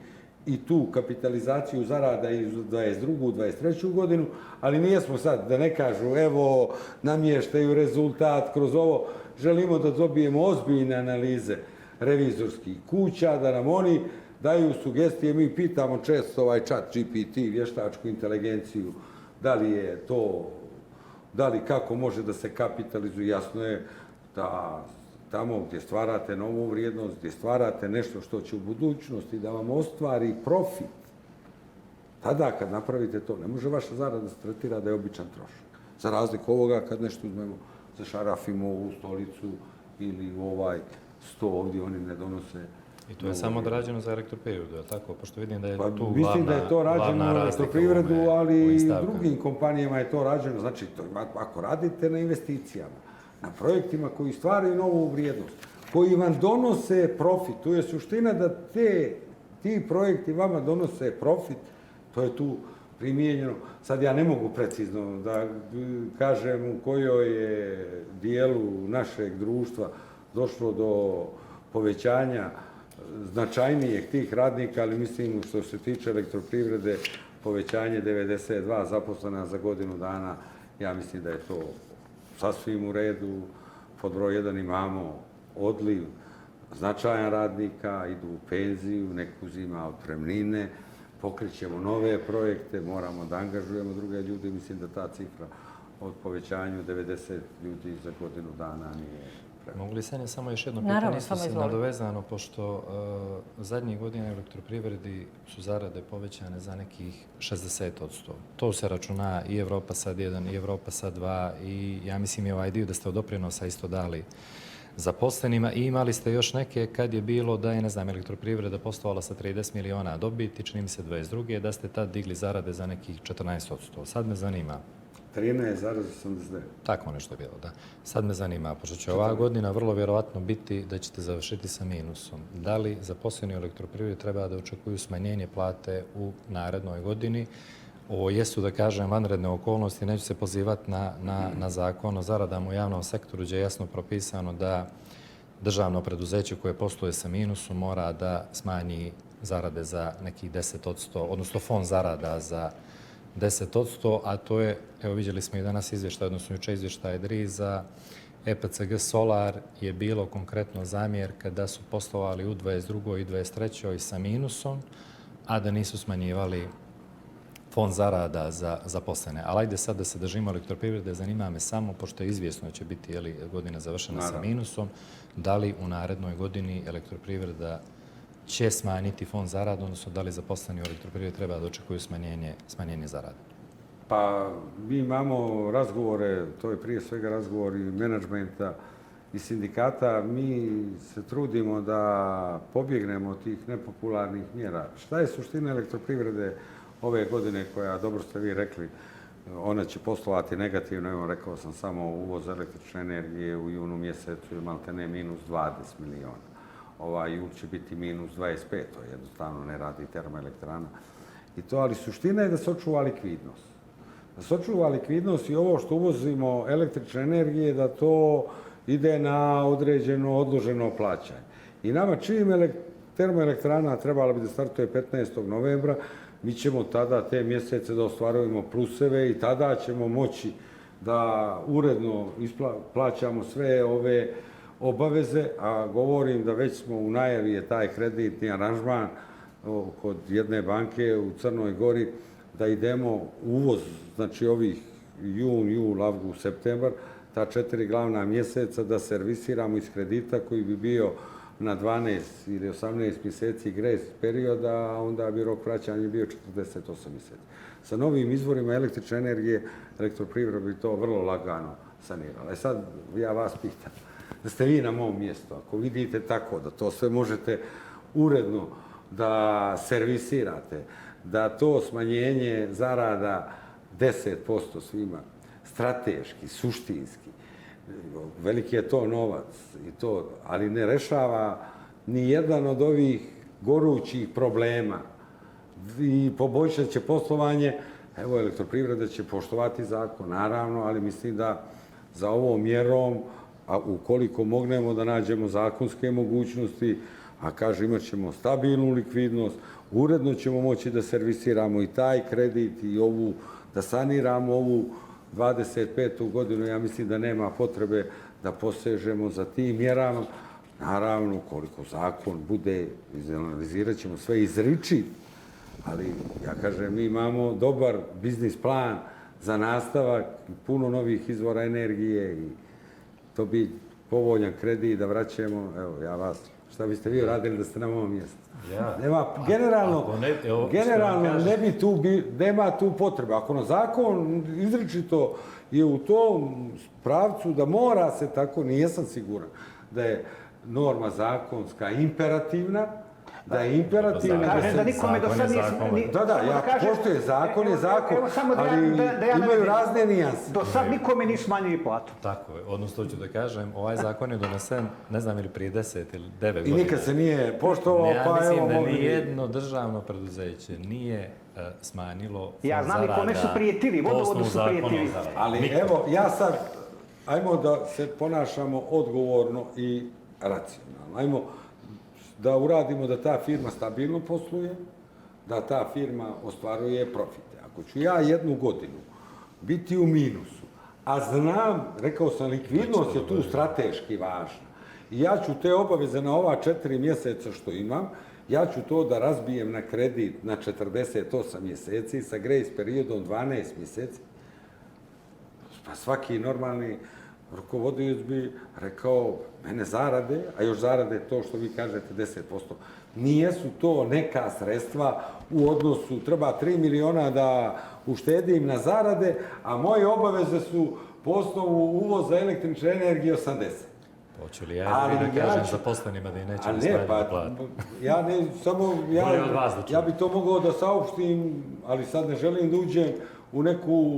i tu kapitalizaciju zarada i za 22. 23. godinu, ali nijesmo sad, da ne kažu, evo, namještaju rezultat kroz ovo. Želimo da dobijemo ozbiljne analize revizorskih kuća, da nam oni daju sugestije. Mi pitamo često ovaj chat GPT, vještačku inteligenciju, da li je to, da li kako može da se kapitalizuje. Jasno je da tamo gdje stvarate novu vrijednost, gdje stvarate nešto što će u budućnosti da vam ostvari profit, tada kad napravite to, ne može vaša zarada se tretira da je običan trošak. Za razliku ovoga kad nešto uzmemo, zašarafimo u stolicu ili u ovaj sto ovdje, oni ne donose. I to je samo odrađeno za elektroprivredu, je li tako? Pošto vidim da je Pa, tu mislim da je to rađeno za elektroprivredu, ali i u drugim kompanijama je to rađeno. Znači, ako radite na investicijama, na projektima koji stvaraju novu vrijednost, koji vam donose profit, tu je suština da ti projekti vama donose profit, to je tu primijenjeno. Sad ja ne mogu precizno da kažem u kojoj je dijelu našeg društva došlo do povećanja značajnijeg tih radnika, ali mislim što se tiče elektroprivrede, povećanje 92 zaposlena za godinu dana, ja mislim da je to sasvim u redu. Pod broj 1 imamo odliv značajan radnika, idu u penziju, neko uzima otpremnine, pokrećemo nove projekte, moramo da angažujemo druge ljude. Mislim da ta cifra od povećanju 90 ljudi za godinu dana nije prema. Mogu li se samo još jedno Naravno, pitanje, isto samo se izvolite. nadovezano, pošto zadnjih godina u elektroprivredi su zarade povećane za nekih 60%. To se računa i Evropa sad 1, i Evropa sad 2, i ja mislim i ovaj dio da ste od doprinosa isto dali zaposlenima i imali ste još neke kad je bilo da je, ne znam, elektroprivreda poslovala sa 30 miliona dobiti, čini mi se 22. da ste tad digli zarade za nekih 14%. Sad me zanima, 13,89. tako nešto je bilo, da. Sad me zanima, pošto će ova godina vrlo vjerovatno biti da ćete završiti sa minusom. Da li zaposleni u elektroprivredi treba da očekuju smanjenje plate u narednoj godini? Ovo jesu, da kažem, vanredne okolnosti, neću se pozivati na zakon o zaradama u javnom sektoru, gdje je jasno propisano da državno preduzeće koje posluje sa minusom mora da smanji zarade za nekih 10%, odnosno fond zarada za 10%, a to je, evo vidjeli smo i danas izvještaj, odnosno jučer izvještaj DRI za EPCG Solar je bilo konkretno zamjerka da su poslovali u 22. i 23. sa minusom, a da nisu smanjivali fond zarada za zaposlene. Ali ajde sad da se držimo elektroprivrede, zanima me samo, pošto je izvjesno da će biti godina završena sa minusom, da li u narednoj godini elektroprivreda će smanjiti fond zarada, odnosno da li zaposleni u elektroprivredi treba da očekuju smanjenje zarada? Pa mi imamo razgovore, to je prije svega razgovori menadžmenta i sindikata. Mi se trudimo da pobjegnemo od tih nepopularnih mjera. Šta je suština elektroprivrede ove godine koja, dobro ste vi rekli, ona će poslovati negativno. Evo, rekao sam, samo uvoz električne energije u junu mjesecu je maltene minus 20 miliona. Jul će biti minus 25, to jednostavno ne radi termoelektrana. I to, ali suština je da se očuva likvidnost. Da se očuva likvidnost i ovo što uvozimo električne energije, da to ide na određeno odloženo plaćanje. I nama čim termoelektrana trebala bi da startuje 15. novembra, mi ćemo tada te mjesece da ostvarujemo pluseve i tada ćemo moći da uredno plaćamo sve ove obaveze, a govorim da već smo u najavi je taj kreditni aranžman kod jedne banke u Crnoj Gori, da idemo u uvoz, znači ovih jun, jul, avgust, septembar, ta 4 glavna mjeseca da servisiramo iz kredita koji bi bio na 12 ili 18 mjeseci grejs perioda, a onda bi rok vraćanja bio 48 mjeseci. Sa novim izvorima električne energije, elektroprivreda bi to vrlo lagano sanirala. Sad ja vas pitam, da ste vi na mom mjestu, ako vidite tako da to sve možete uredno da servisirate, da to smanjenje zarada 10% svima, strateški, suštinski, veliki je to novac, ali ne rešava ni jedan od ovih gorućih problema i poboljšat će poslovanje. Evo, elektroprivreda će poštovati zakon, naravno, ali mislim da za ovom mjerom, a ukoliko mognemo da nađemo zakonske mogućnosti, a kaže imat ćemo stabilnu likvidnost, uredno ćemo moći da servisiramo i taj kredit i ovu, da saniramo ovu 25. godinu, ja mislim da nema potrebe da posežemo za tim mjerama. Naravno, koliko zakon bude, izanalizirat ćemo sve izričit, ali ja kažem, mi imamo dobar biznis plan za nastavak, puno novih izvora energije i to bi povoljan kredit da vraćamo. Evo, ja vas, šta biste vi radili da ste na mom mjestu? Generalno ne bi tu, nema tu potrebe. Ako na zakon izričito je u tom pravcu da mora se tako, nijesam siguran da je norma zakonska imperativna, da je imperativna... Kažem da nikome do sad nije... Da, postoje zakon je zakon, ali imaju razne nijanse. Do sad nikome nisu smanjili platu. Tako je, odnosno ću da kažem, ovaj zakon je donesen, ne znam ili prije 10 ili 9 godina. I nikad se nije poštovao, pa evo... Ja mislim da nijedno državno preduzeće nije smanjilo ja znam i kome su prijetili, vodovodu su prijetili. Ali evo, ja sad, ajmo da se ponašamo odgovorno i racionalno. Ajmo da uradimo da ta firma stabilno posluje, da ta firma ostvaruje profite. Ako ću ja jednu godinu biti u minusu, a znam, rekao sam, likvidnost je tu strateški važna, i ja ću te obaveze na ova 4 mjeseca što imam, ja ću to da razbijem na kredit na 48 mjeseci sa grace periodom 12 mjeseci, pa svaki normalni rukovodioc bi rekao, mene zarade, a još zarade to što vi kažete 10%. Nijesu to neka sredstva u odnosu, treba 3 miliona da uštedim na zarade, a moje obaveze su po osnovu uvoza električne energije 80. Hoću li ja da kažem zaposlenima da i nećemo smanjiti platu? Ja bi to mogao da saopštim, ali sad ne želim da uđem u neku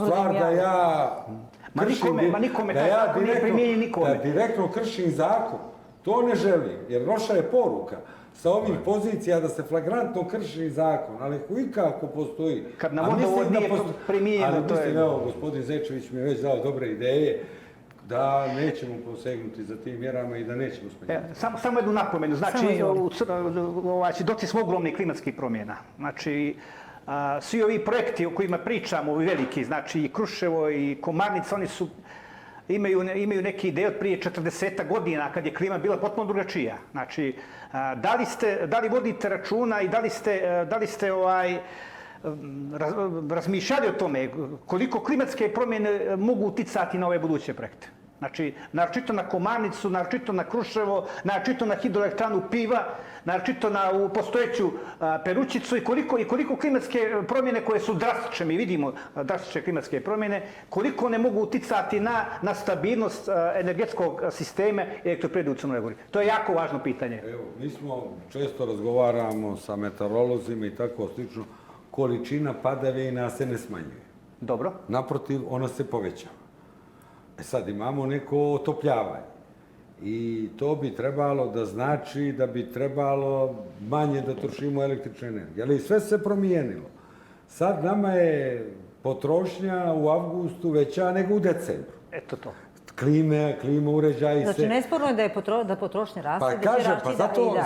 stvar da ja... Ma nikome taj zakon nije primijenjen nikome. Da direktno kršim zakon, to ne želim, jer loša je poruka sa ovih pozicija da se flagrantno krši zakon, ali ikako postoji. Kad na vodovod nije primijenjeno, to je... Ali mislim, evo, gospodin Zečević mi je već dao dobre ideje, da nećemo posegnuti za tim mjerama i da nećemo smanjiti. Samo jednu napomenu, znači, doci smo ogromnih klimatskih promjena. Znači, svi ovi projekti o kojima pričamo, ovi veliki, znači i Kruševo i Komarnica, oni su, imaju neki ide od prije 40 godina kad je klima bila potpuno drugačija. Znači, da li vodite računa i da li ste razmišljali o tome koliko klimatske promjene mogu uticati na ove buduće projekte? Znači, naročito na Komarnicu, naročito na Kruševo, naročito na hidroelektranu Piva, naročito na postojeću Perućicu i koliko klimatske promjene koje su drastične, mi vidimo drastične klimatske promjene, koliko one mogu uticati na stabilnost energetskog sistema i elektroprivrede u Crnoj Gori. To je jako važno pitanje. Evo, mi često razgovaramo sa meteorolozima i tako slično, količina padavina se ne smanjuje. Dobro. Naprotiv, ona se povećava. Sad imamo neko otopljavanje i to bi trebalo da znači da bi trebalo manje da trošimo električne energije. Ali sve se promijenilo. Sad nama je potrošnja u avgustu veća nego u decembru. Eto to. Klima uređaji se... Znači, nesporno je da potrošnja raste, Pa kažem,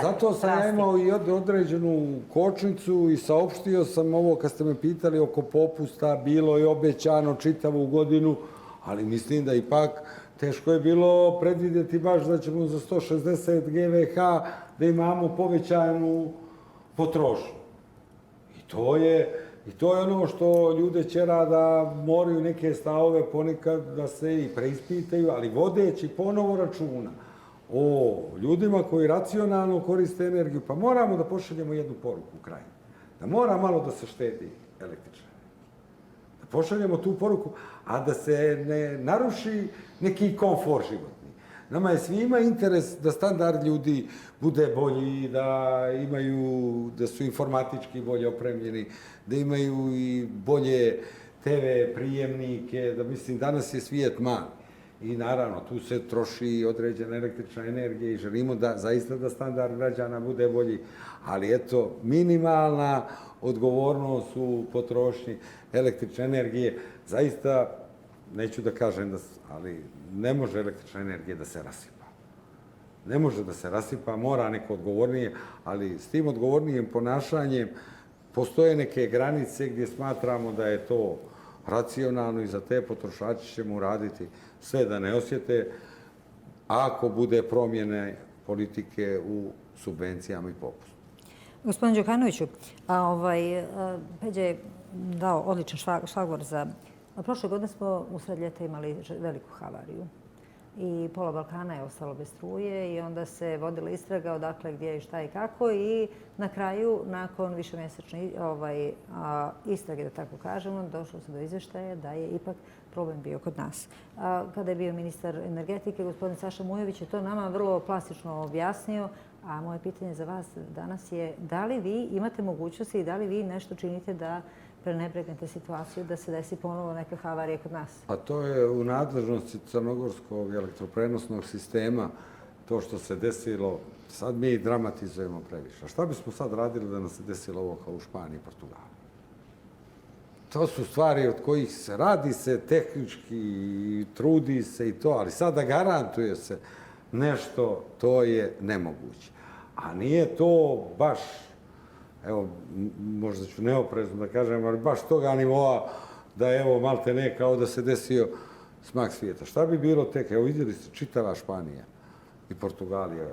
zato sam ja imao i određenu kočnicu i saopštio sam ovo kad ste me pitali oko popusta, bilo je obećano čitavu godinu, ali mislim da ipak teško je bilo predvidjeti baš da ćemo za 160 GVH da imamo povećanu potrošnju. I I to je ono što ljude ćera da moraju neke stavove ponekad da se i preispitaju, ali vodeći ponovo računa o ljudima koji racionalno koriste energiju, pa moramo da pošaljemo jednu poruku u kraju. Da mora malo da se štedi električna energija. Da pošaljemo tu poruku, a da se ne naruši neki komfor životni. Nama je svima interes da standard ljudi bude bolji, da su informatički bolje opremljeni, da imaju i bolje TV prijemnike, da mislim danas je svijet mali. I naravno, tu se troši određena električna energija i želimo da zaista da standard građana bude bolji. Ali eto, minimalna odgovornost u potrošnji električne energije, zaista, neću da kažem, ali ne može električna energija da se rasipa. Ne može da se rasipa, mora neko odgovornije, ali s tim odgovornijim ponašanjem postoje neke granice gdje smatramo da je to racionalno i za te potrošači ćemo uraditi sve da ne osjete ako bude promjene politike u subvencijama i popustu. Gospodin Đukanoviću, Peđa je dao odličan šlagvor za... Prošle godine smo usred ljeta imali veliku havariju i pola Balkana je ostalo bez struje i onda se vodila istraga odakle, gdje i šta i kako i na kraju, nakon višemjesečne istrage, da tako kažemo, došlo se do izvještaja da je ipak problem bio kod nas. Kada je bio ministar energetike, gospodin Saša Mujović je to nama vrlo plastično objasnio, a moje pitanje za vas danas je da li vi imate mogućnosti i da li vi nešto činite da prenebregnete situaciju da se desi ponovo neka havarija kod nas? Pa to je u nadležnosti crnogorskog elektroprenosnog sistema, to što se desilo. Sad mi dramatizujemo previše. A šta bismo sad radili da nam se desilo ovo kao u Španiji i Portugalu? To su stvari od kojih se radi se tehnički, trudi se i to, ali sada garantuje se nešto, to je nemoguće. A nije to baš, evo, možda ću neoprezno da kažem, ali baš toga nivoa da evo malte ne kao da se desio smak svijeta. Šta bi bilo tek, evo vidjeli ste čitava Španija i Portugalija,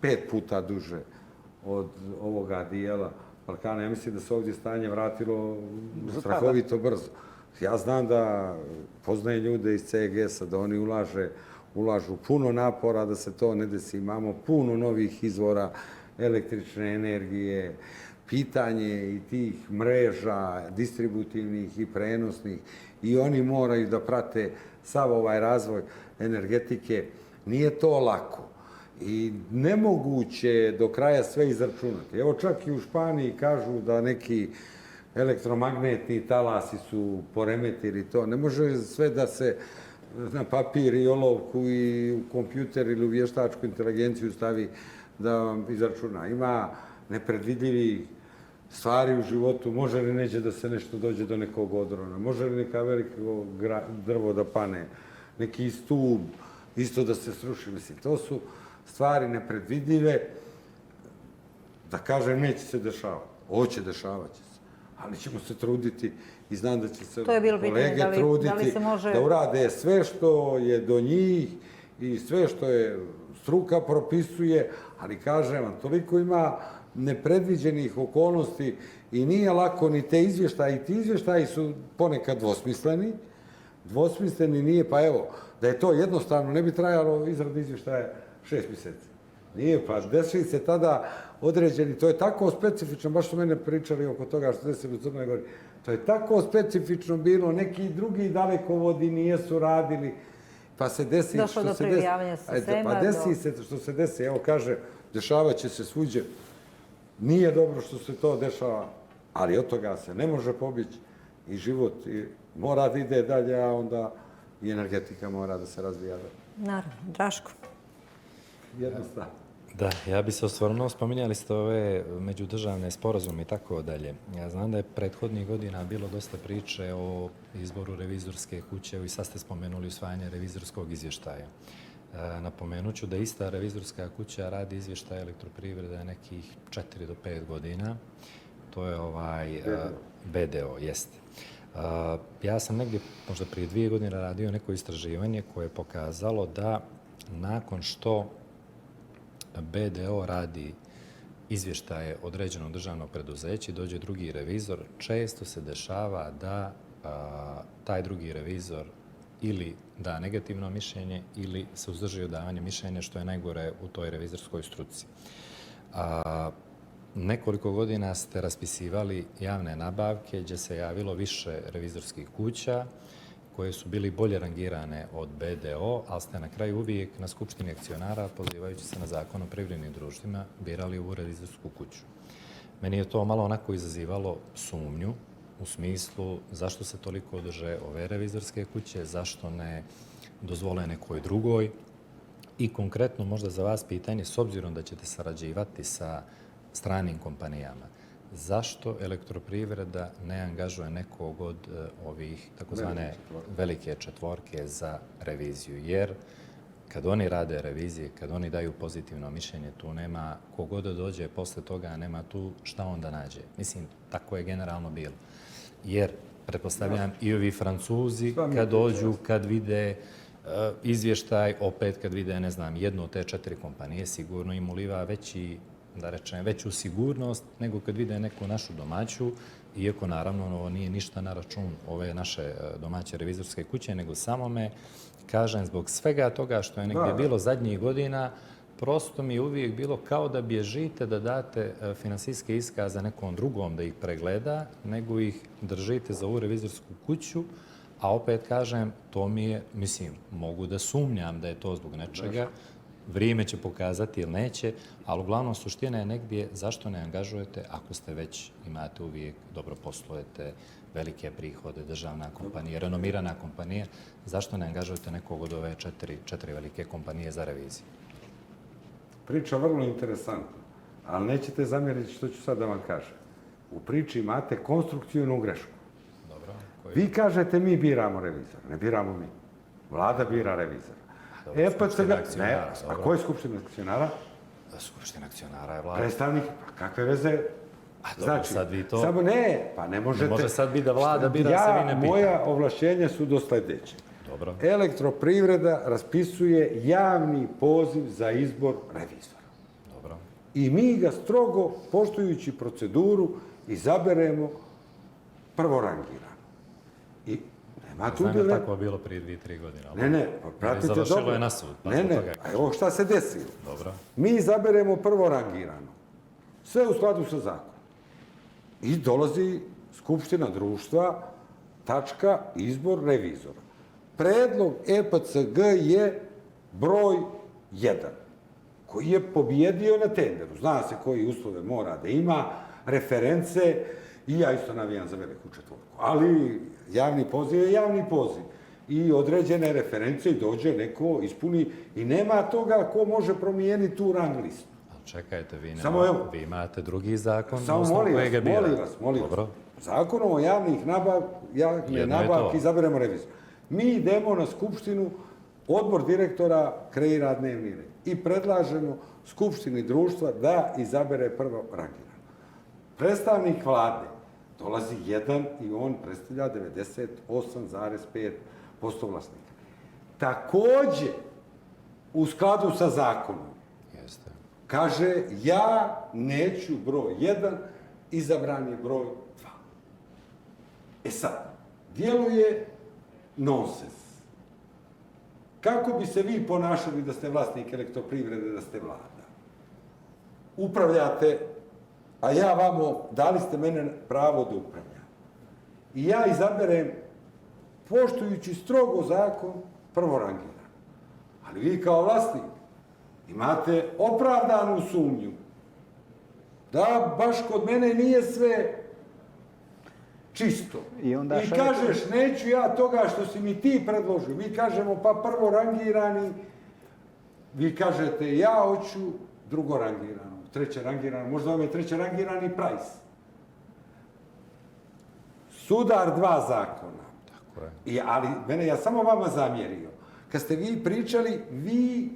5 puta duže od ovoga dijela Balkana. Ja mislim da se ovdje stanje vratilo strahovito brzo. Ja znam da poznajem ljude iz CGS-a, da oni ulažu puno napora da se to ne desi. Imamo puno novih izvora električne energije, pitanje i tih mreža, distributivnih i prenosnih, i oni moraju da prate sav ovaj razvoj energetike. Nije to lako i nemoguće je do kraja sve izračunati. Evo čak i u Španiji kažu da neki elektromagnetni talasi su poremetili to. Ne može sve da se na papir i olovku i u kompjuter ili u vještačku inteligenciju stavi da vam izračuna. Ima nepredvidljivih stvari u životu, može li neće da se nešto dođe do nekog odrona, može li neka veliko drvo da pane, neki stub isto da se sruši. Mislim, to su stvari nepredvidljive, da kažem, neće se dešavati. Hoće, dešavat će se. Ali ćemo se truditi i znam da će se kolege truditi da urade sve što je do njih i sve što je struka propisuje, ali kažem vam, toliko ima nepredviđenih okolnosti i nije lako ni te izvještaje. I ti izvještaji su ponekad dvosmisleni. Dvosmisleni nije, pa evo, da je to jednostavno, ne bi trajalo izrada izvještaja 6 mjeseci. Nije, pa desi se tada određeni, to je tako specifično, baš su mene pričali oko toga što se u Crnoj Gori, to je tako specifično bilo, neki drugi dalekovodi nijesu radili, pa se desi došlo do privijavanja sistema. Pa desi se što se desi, evo kaže, dešavat će se svuđe. Nije dobro što se to dešava, ali od toga se ne može pobjeći i život mora da ide dalje, a onda i energetika mora da se razvija dalje. Naravno. Draško. Jednostavno. Da, ja bi se osvrnuo, spominjali ste ove međudržavne sporazume i tako dalje. Ja znam da je prethodnih godina bilo dosta priče o izboru revizorske kuće i sad ste spomenuli usvajanje revizorskog izvještaja. Napomenut ću da ista revizorska kuća radi izvještaj Elektroprivrede nekih 4 do 5 godina. To je BDO, jeste. Ja sam negdje, možda prije 2 godine, radio neko istraživanje koje je pokazalo da nakon što BDO radi izvještaje određenog državnog preduzeća i dođe drugi revizor, često se dešava da taj drugi revizor ili da negativno mišljenje ili se uzdrži od davanja mišljenja, što je najgore u toj revizorskoj struci. Nekoliko godina ste raspisivali javne nabavke gdje se javilo više revizorskih kuća koje su bili bolje rangirane od BDO, ali ste na kraju uvijek na Skupštini akcionara, pozivajući se na Zakon o privrednim društvima, birali ovu revizorsku kuću. Meni je to malo onako izazivalo sumnju u smislu zašto se toliko drže ove revizorske kuće, zašto ne dozvole nekoj drugoj. I konkretno možda za vas pitanje, s obzirom da ćete sarađivati sa stranim kompanijama, zašto Elektroprivreda ne angažuje nekog od ovih takozvane velike četvorke za reviziju? Jer kad oni rade revizije, kad oni daju pozitivno mišljenje, tu nema kogod da dođe posle toga, nema tu šta on da nađe. Mislim, tako je generalno bilo. Jer, pretpostavljam, i ovi Francuzi kad dođu, kad vide izvještaj, opet kad vide, ne znam, jednu od te 4 kompanije, sigurno im uliva veću sigurnost nego kad vide neku našu domaću, iako naravno ovo nije ništa na račun ove naše domaće revizorske kuće, nego samo me, kažem, zbog svega toga što je negdje bilo zadnjih godina, prosto mi je uvijek bilo kao da bježite da date finansijske iskaze nekom drugom da ih pregleda, nego ih držite za ovu revizorsku kuću, a opet kažem, to mi je, mislim, mogu da sumnjam da je to zbog nečega, vrijeme će pokazati ili neće, ali uglavnom suština je negdje zašto ne angažujete ako ste već imate uvijek, dobro poslujete, velike prihode, državna kompanija, renomirana kompanija, zašto ne angažujete nekog od ove 4 velike kompanije za reviziju? Priča vrlo interesantna, ali nećete zamjeriti što ću sad da vam kažem. U priči imate konstruktivnu grešku. Dobro. Vi kažete mi biramo revizora, ne biramo mi. Vlada bira revizora. Skupština akcionara. A ko je skupština akcionara? Skupština akcionara je vlada. Predstavnik, pa kakve veze? Znači, sad vi to... Samo ne, pa ne možete... Ne može sad biti da vlada bira, da se vi ne pita. Moja ovlašćenja su do sljedeće. Dobro. Elektroprivreda raspisuje javni poziv za izbor revizora. Dobro. I mi ga strogo, poštujući proceduru, izaberemo prvorangirano. I nema tu Znam da tako je bilo prije 2-3 godine. Ne, pa pratite dobro. Završilo je na sud. A evo šta se desilo. Dobro. Mi izaberemo prvorangirano. Sve u skladu sa zakonom. I dolazi skupština društva, tačka, izbor revizora. Predlog EPCG je broj 1, koji je pobjedio na tenderu. Zna se koji uslove mora da ima, reference, i ja isto navijam za veliku četvorku. Ali javni poziv je javni poziv. I određene reference i dođe neko, ispuni, i nema toga ko može promijeniti tu rang listu. Čekajte, vi imate drugi zakon. Samo molim vas. Zakonom o javnih nabavki izaberemo revizor. Mi idemo na skupštinu, odbor direktora kreira dnevni red i predlažemo skupštini društva da izabere prvo rangirano. Predstavnik vlade dolazi jedan i on predstavlja 98,5% vlasnika. Također, u skladu sa zakonom, kaže, ja neću broj 1, izabran je broj 2. E sad, djeluje nonsens. Kako bi se vi ponašali da ste vlasnik Elektroprivrede, da ste vlada? Upravljate, a ja vamo, dali ste mene pravo da upravljam. I ja izaberem, poštujući strogo zakon, prvorangirano. Ali vi kao vlasnik imate opravdanu sumnju da baš kod mene nije sve čisto. I kažeš, neću ja toga što si mi ti predložio. Mi kažemo, pa prvo rangirani, vi kažete, ja hoću drugo rangirano, treće rangirano, možda vam je treće rangirani Price. Sudar 2 zakona. Tako je. Ali mene, ja samo vama zamjerio. Kad ste vi pričali, vi.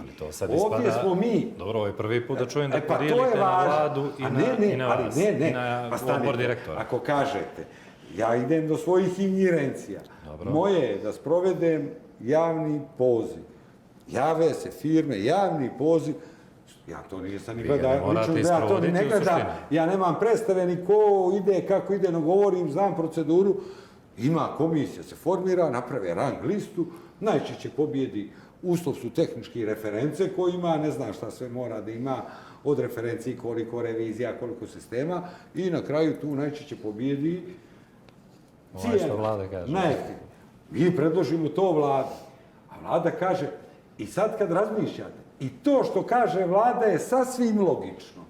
Ali to sad ispada... Ovdje smo mi. Dobro, ovo je prvi put da čujem da podijelite na vladu i na vas, i na odbor direktora. Ako kažete, ja idem do svojih ingerencija. Moje je da sprovedem javni poziv. Jave se firme, javni poziv, Ja to nisam ni Vi ga gledao, ne morate lično ja to ni ne isprovoditi u gledam. suštini. Ja nemam predstave ni ko ide, kako ide, no govorim, znam proceduru. Ima komisija, se formira, naprave rang listu, najčešće pobjedi, uslov su tehnički reference koji ima, ne znam šta sve mora da ima, od referenciji koliko revizija, koliko sistema i na kraju tu najčešće pobjedi Ovo što vlada kaže. najjeftinije. Mi predložimo to vlada, a vlada kaže, i sad kad razmišljate, i to što kaže vlada je sasvim logično.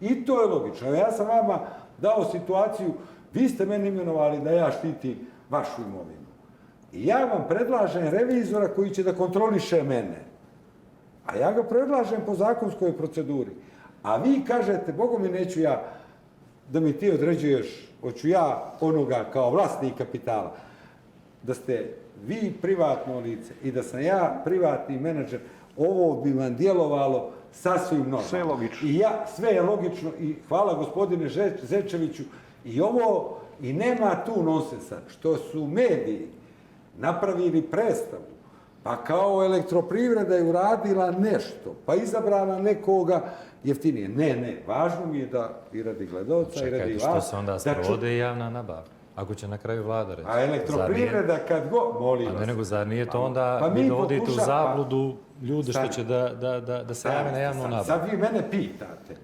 I to je logično. Ja sam vama dao situaciju, vi ste meni imenovali da ja štitim vašu imovinu. I ja vam predlažem revizora koji će da kontroliše mene. A ja ga predlažem po zakonskoj proceduri. A vi kažete, Bogu mi neću ja da mi ti određuješ, hoću ja onoga kao vlasnik kapitala, da ste vi privatno lice i da sam ja privatni menadžer, ovo bi vam djelovalo sasvim normalno. Sve je logično. Sve je logično i hvala gospodine Zečeviću. I nema tu nonsensa što su mediji napravili predstavu, pa kao Elektroprivreda je uradila nešto, pa izabrala nekoga jeftinije. Ne, važno mi je da i radi gledalca i radi vas. Čekajte, što se onda sprovode javna nabavka? Ako će na kraju vlada reći. A Elektroprivreda kad molim vas. A nego zar nije to onda Pa vi mi dovodite u zabludu ljude što će da se jave na javnu nabavku? Sad vi mene pitate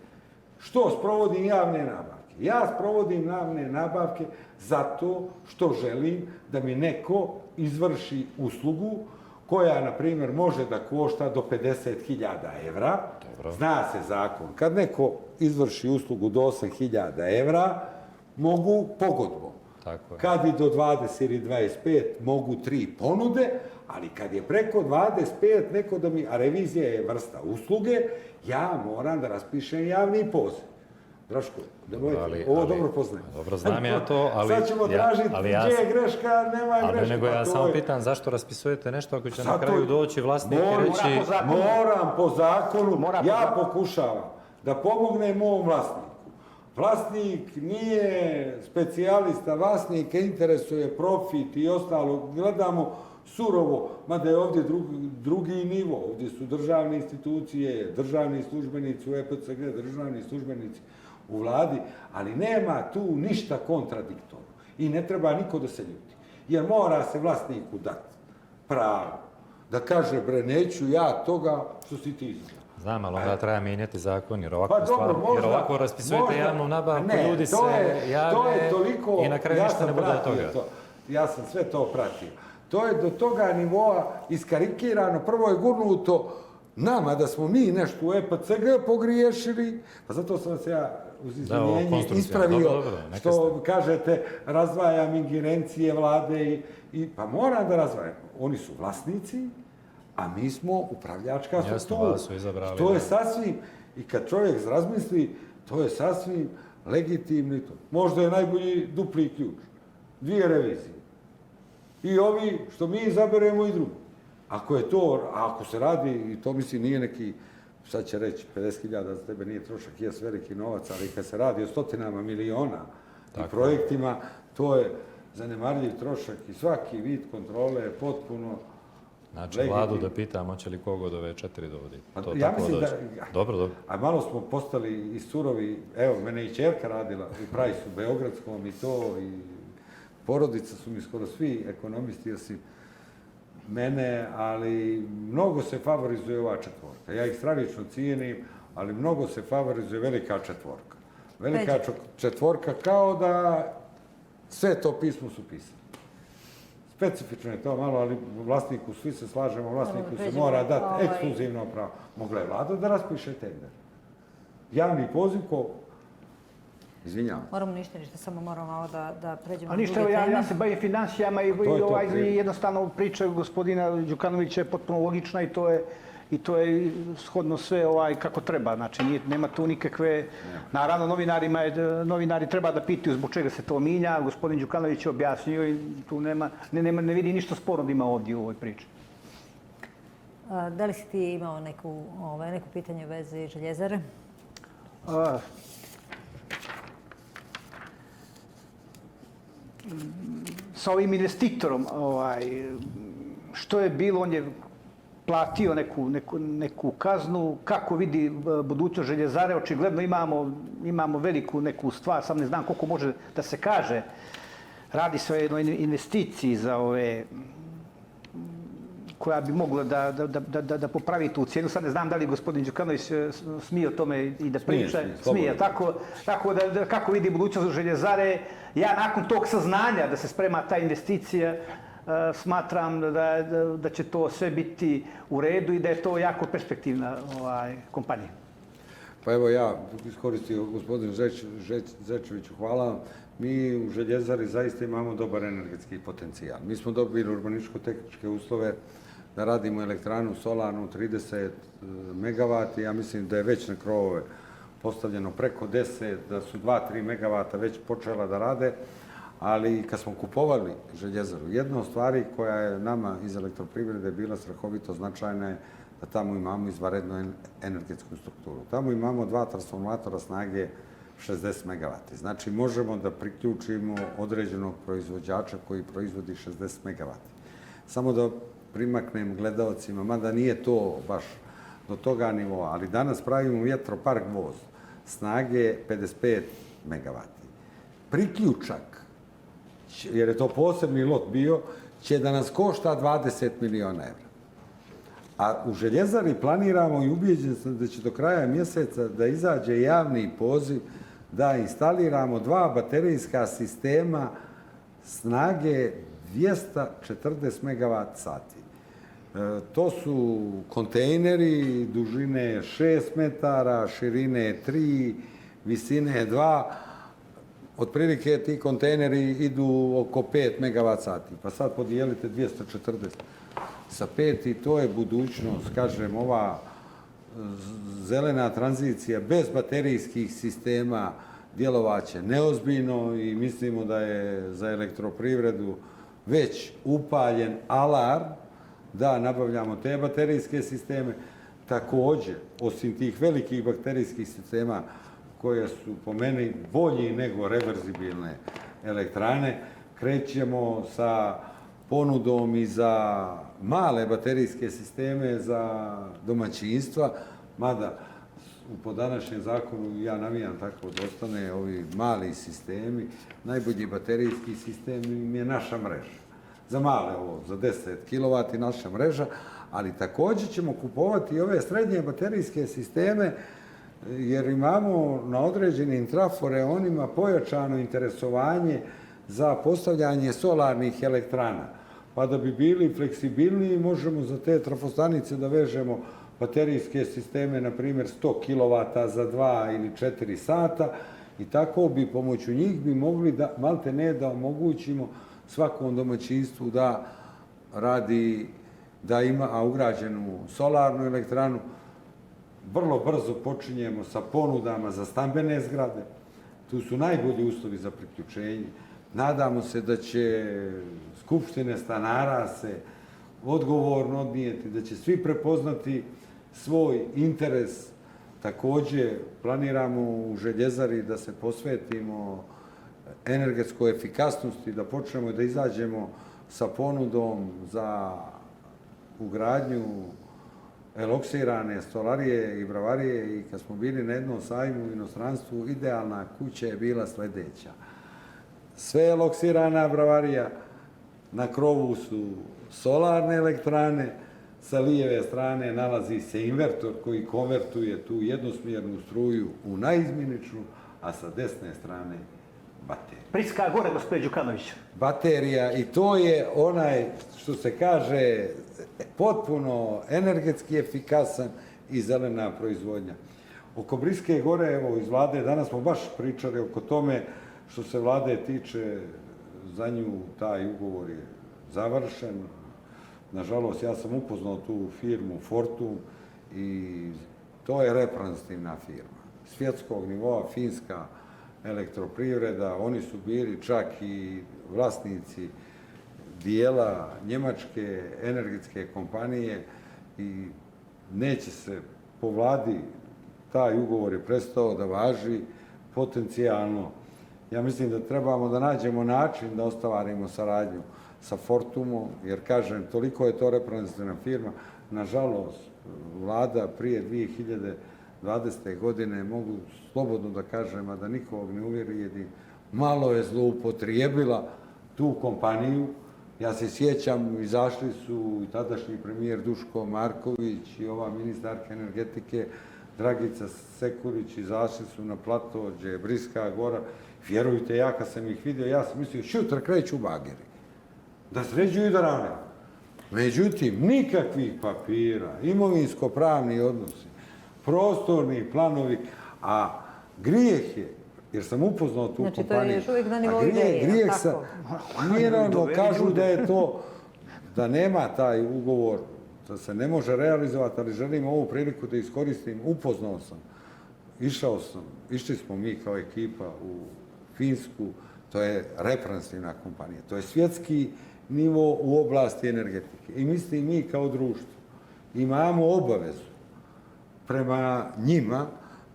što sprovodim javne nabavke. Ja sprovodim javne nabavke zato što želim da mi neko izvrši uslugu koja, na primjer, može da košta do 50.000 evra. Dobro. Zna se zakon. Kad neko izvrši uslugu do 8.000 evra, mogu pogodbom. Tako je. Kad i do 20 ili 25 mogu 3 ponude, ali kad je preko 25 neko da mi, a revizija je vrsta usluge, ja moram da raspišem javni poziv. Draško, ovo dobro poznajem. Dobro, znam ja to, ali... Sad ćemo tražiti gdje je greška, nema je greška. Ali nego ja samo pitan zašto raspisujete nešto ako će na kraju doći vlasnik i reći... Moram po zakonu, ja pokušavam da pomognem mom vlasniku. Vlasnik nije specijalista, vlasnike interesuje profit i ostalo. Gledamo surovo, mada je ovdje drugi nivo. Ovdje su državne institucije, državni službenici u EPCG, državni službenici u vladi, ali nema tu ništa kontradiktorno. I ne treba niko da se ljuti. Jer mora se vlasniku dati pravo da kaže, bre, neću ja toga što si ti izabrao. Znam, ali onda treba mijenjati zakon, jer ovako raspisujete javnu nabavku, ljudi se jave i na kraju ništa ne bude od toga. Ja sam sve to pratio. To je do toga nivoa iskarikirano. Prvo je gurnuto nama da smo mi nešto u EPCG pogriješili, pa zato sam se ja uz izvinjenje ispravio, što kažete, razdvajam ingerencije vlade pa moram da razdvajam. Oni su vlasnici, a mi smo upravljačka struktura. To je sasvim, i kad čovjek razmisli, to je sasvim legitimno. Možda je najbolji dupli ključ. 2 revizije. I ovi što mi izaberemo i drugi. Ako je to, ako se radi, i to mislim nije neki, sad će reći, 50.000 za tebe nije trošak, jes veliki novac, ali kad se radi o stotinama miliona i projektima, to je zanemarljiv trošak i svaki vid kontrole je potpuno znači, vladu da pitam, hoće li kogo od ove 4 dovoditi? Ja mislim da... Dobro. A malo smo postali i surovi, evo, mene i čerka radila u Prajsu Beogradskom i to, i porodica su mi skoro svi ekonomisti, osim mene, ali mnogo se favorizuje ova četvorka. Ja ih stravično cijenim, ali mnogo se favorizuje velika četvorka. Velika četvorka kao da sve to pismo su pisali. Specifično je to malo, ali vlasniku, svi se slažemo, vlasniku se mora dati ekskluzivno pravo. Mogla je vlada da raspiše tender. Javni poziv ko... Izvinjavam. Moramo ništa, samo moramo malo da pređemo na druge teme. Ja se bavim financijama i jednostavno priča gospodina Đukanovića je potpuno logična i to je shodno sve kako treba. Znači, nema tu nikakve... Naravno, novinari treba da pitaju zbog čega se to minja. Gospodin Đukanović je objasnio i tu ne vidi ništa sporno da ima ovdje u ovoj priči. Da li si ti imao neko pitanje u vezi Željezare? Sa ovim investitorom, što je bilo, on je platio neku kaznu, kako vidi budućnost željezare. Očigledno imamo veliku neku stvar, sam ne znam koliko može da se kaže. Radi se o jednoj investiciji za ove koja bi mogla da popravi tu cijenu. Sad ne znam da li gospodin Đukanović smije o tome i da priča. Smije. Tako da kako vidi budućnost željezare, ja nakon tog saznanja da se sprema ta investicija, smatram da će to sve biti u redu i da je to jako perspektivna kompanija. Pa evo ja iskoristio gospodinu Zečeviću, hvala vam. Mi u željezari zaista imamo dobar energetski potencijal. Mi smo dobili urbanističko-tehničke uslove da radimo elektranu solarnu 30 megavata. Ja mislim da je već na krovove postavljeno preko 10, da su 2-3 megavata već počela da rade. Ali kad smo kupovali željezaru, jedna od stvari koja je nama iz elektroprivrede bila strahovito značajna je da tamo imamo izvanrednu energetsku strukturu. Tamo imamo 2 transformatora snage 60 megavata. Znači možemo da priključimo određenog proizvođača koji proizvodi 60 megavata. Samo da primaknem gledalcima, mada nije to baš do toga nivoa, ali danas pravimo vjetropark Gvozd snage 55 megavata. Priključak, jer je to posebni lot bio, će da nas košta 20 miliona evra. A u željezari planiramo i ubijeđen sam da će do kraja mjeseca da izađe javni poziv da instaliramo 2 baterijska sistema snage 240 megawat sati. To su kontejneri dužine 6 metara, širine 3, visine 2. Otprilike ti kontejneri idu oko 5 megawat sati. Pa sad podijelite 240 sa 5 i to je budućnost. Kažem, ova zelena tranzicija bez baterijskih sistema djelovaće neozbiljno i mislimo da je za elektroprivredu već upaljen alarm da nabavljamo te baterijske sisteme. Također, osim tih velikih baterijskih sistema koje su po meni bolji nego reverzibilne elektrane, krećemo sa ponudom i za male baterijske sisteme za domaćinstva, mada po današnjem zakonu ja navijam tako da ostane ovi mali sistemi. Najbolji baterijski sistem je naša mreža. Za male ovo, za 10 kW naša mreža, ali također ćemo kupovati ove srednje baterijske sisteme jer imamo na određenim traforeonima pojačano interesovanje za postavljanje solarnih elektrana. Pa da bi bili fleksibilniji, možemo za te trafostanice da vežemo baterijske sisteme, na primjer 100 kW za 2 ili 4 sata i tako bi pomoću njih bi mogli da, malte ne da omogućimo svakom domaćinstvu da radi, da ima ugrađenu solarnu elektranu. Vrlo brzo počinjemo sa ponudama za stambene zgrade. Tu su najbolji uslovi za priključenje. Nadamo se da će skupštine stanara se odgovorno odnijeti, da će svi prepoznati svoj interes. Također planiramo u željezari da se posvetimo energetskoj efikasnosti, da počnemo da izađemo sa ponudom za ugradnju eloksirane stolarije i bravarije i kad smo bili na jednom sajmu u inostranstvu, idealna kuća je bila sljedeća. Sve eloksirana bravarija, na krovu su solarne elektrane, sa lijeve strane nalazi se invertor koji konvertuje tu jednosmjernu struju u naizmjeničnu, a sa desne strane baterija. Priska gore, gospodin Đukanović. Baterija i to je onaj, što se kaže, potpuno energetski efikasan i zelena proizvodnja. Oko Briske gore, evo iz vlade, danas smo baš pričali oko tome što se vlade tiče, za nju taj ugovor je završen. Nažalost, ja sam upoznao tu firmu Fortum i to je reprezentativna firma. Svjetskog nivoa, finska elektroprivreda, oni su bili čak i vlasnici dijela njemačke energetske kompanije i neće se po vladi, taj ugovor je prestao da važi potencijalno. Ja mislim da trebamo da nađemo način da ostvarimo saradnju sa Fortumom, jer kažem, toliko je to reprezentativna firma, nažalost, vlada prije 2020. godine, mogu slobodno da kažem, a da nikog ne uvrijedi, malo je zloupotrijebila tu kompaniju. Ja se sjećam, izašli su i tadašnji premijer Duško Marković i ova ministarka energetike Dragica Sekurić, izašli su na plato gdje je Briska gora. Vjerujte, ja kad sam ih vidio, ja sam mislio, šutra, kreću bageri. Da sređuju i da ravnaju. Međutim, nikakvih papira, imovinsko-pravni odnosi, prostorni planovi, a grijeh je, jer sam upoznao tu kompaniju. Znači, to je još uvijek na nivou ideje, Grijeh tako? naravno, kažu da je to, da nema taj ugovor, da se ne može realizovati, ali želim ovu priliku da iskoristim. Upoznao sam, išli smo mi kao ekipa u Finsku, to je reprezentativna kompanija, to je svjetski nivo u oblasti energetike. I mislim, mi kao društvo imamo obavezu prema njima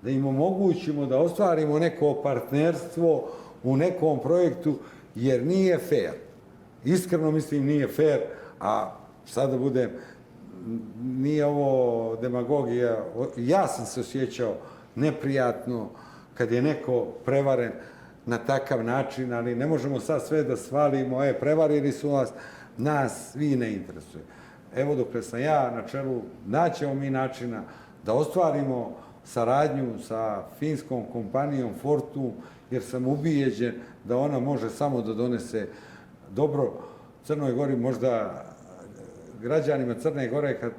da im omogućimo da ostvarimo neko partnerstvo u nekom projektu, jer nije fair. Iskreno mislim, nije fair, a sada budem, nije ovo demagogija, ja sam se osjećao neprijatno kad je neko prevaren na takav način, ali ne možemo sad sve da svalimo, prevarili su nas svi ne interesuje. Evo, dok sam ja na čelu, naćemo mi načina da ostvarimo saradnju sa finskom kompanijom Fortum, jer sam ubijeđen da ona može samo da donese dobro Crnoj Gori, možda građanima Crne Gore, kad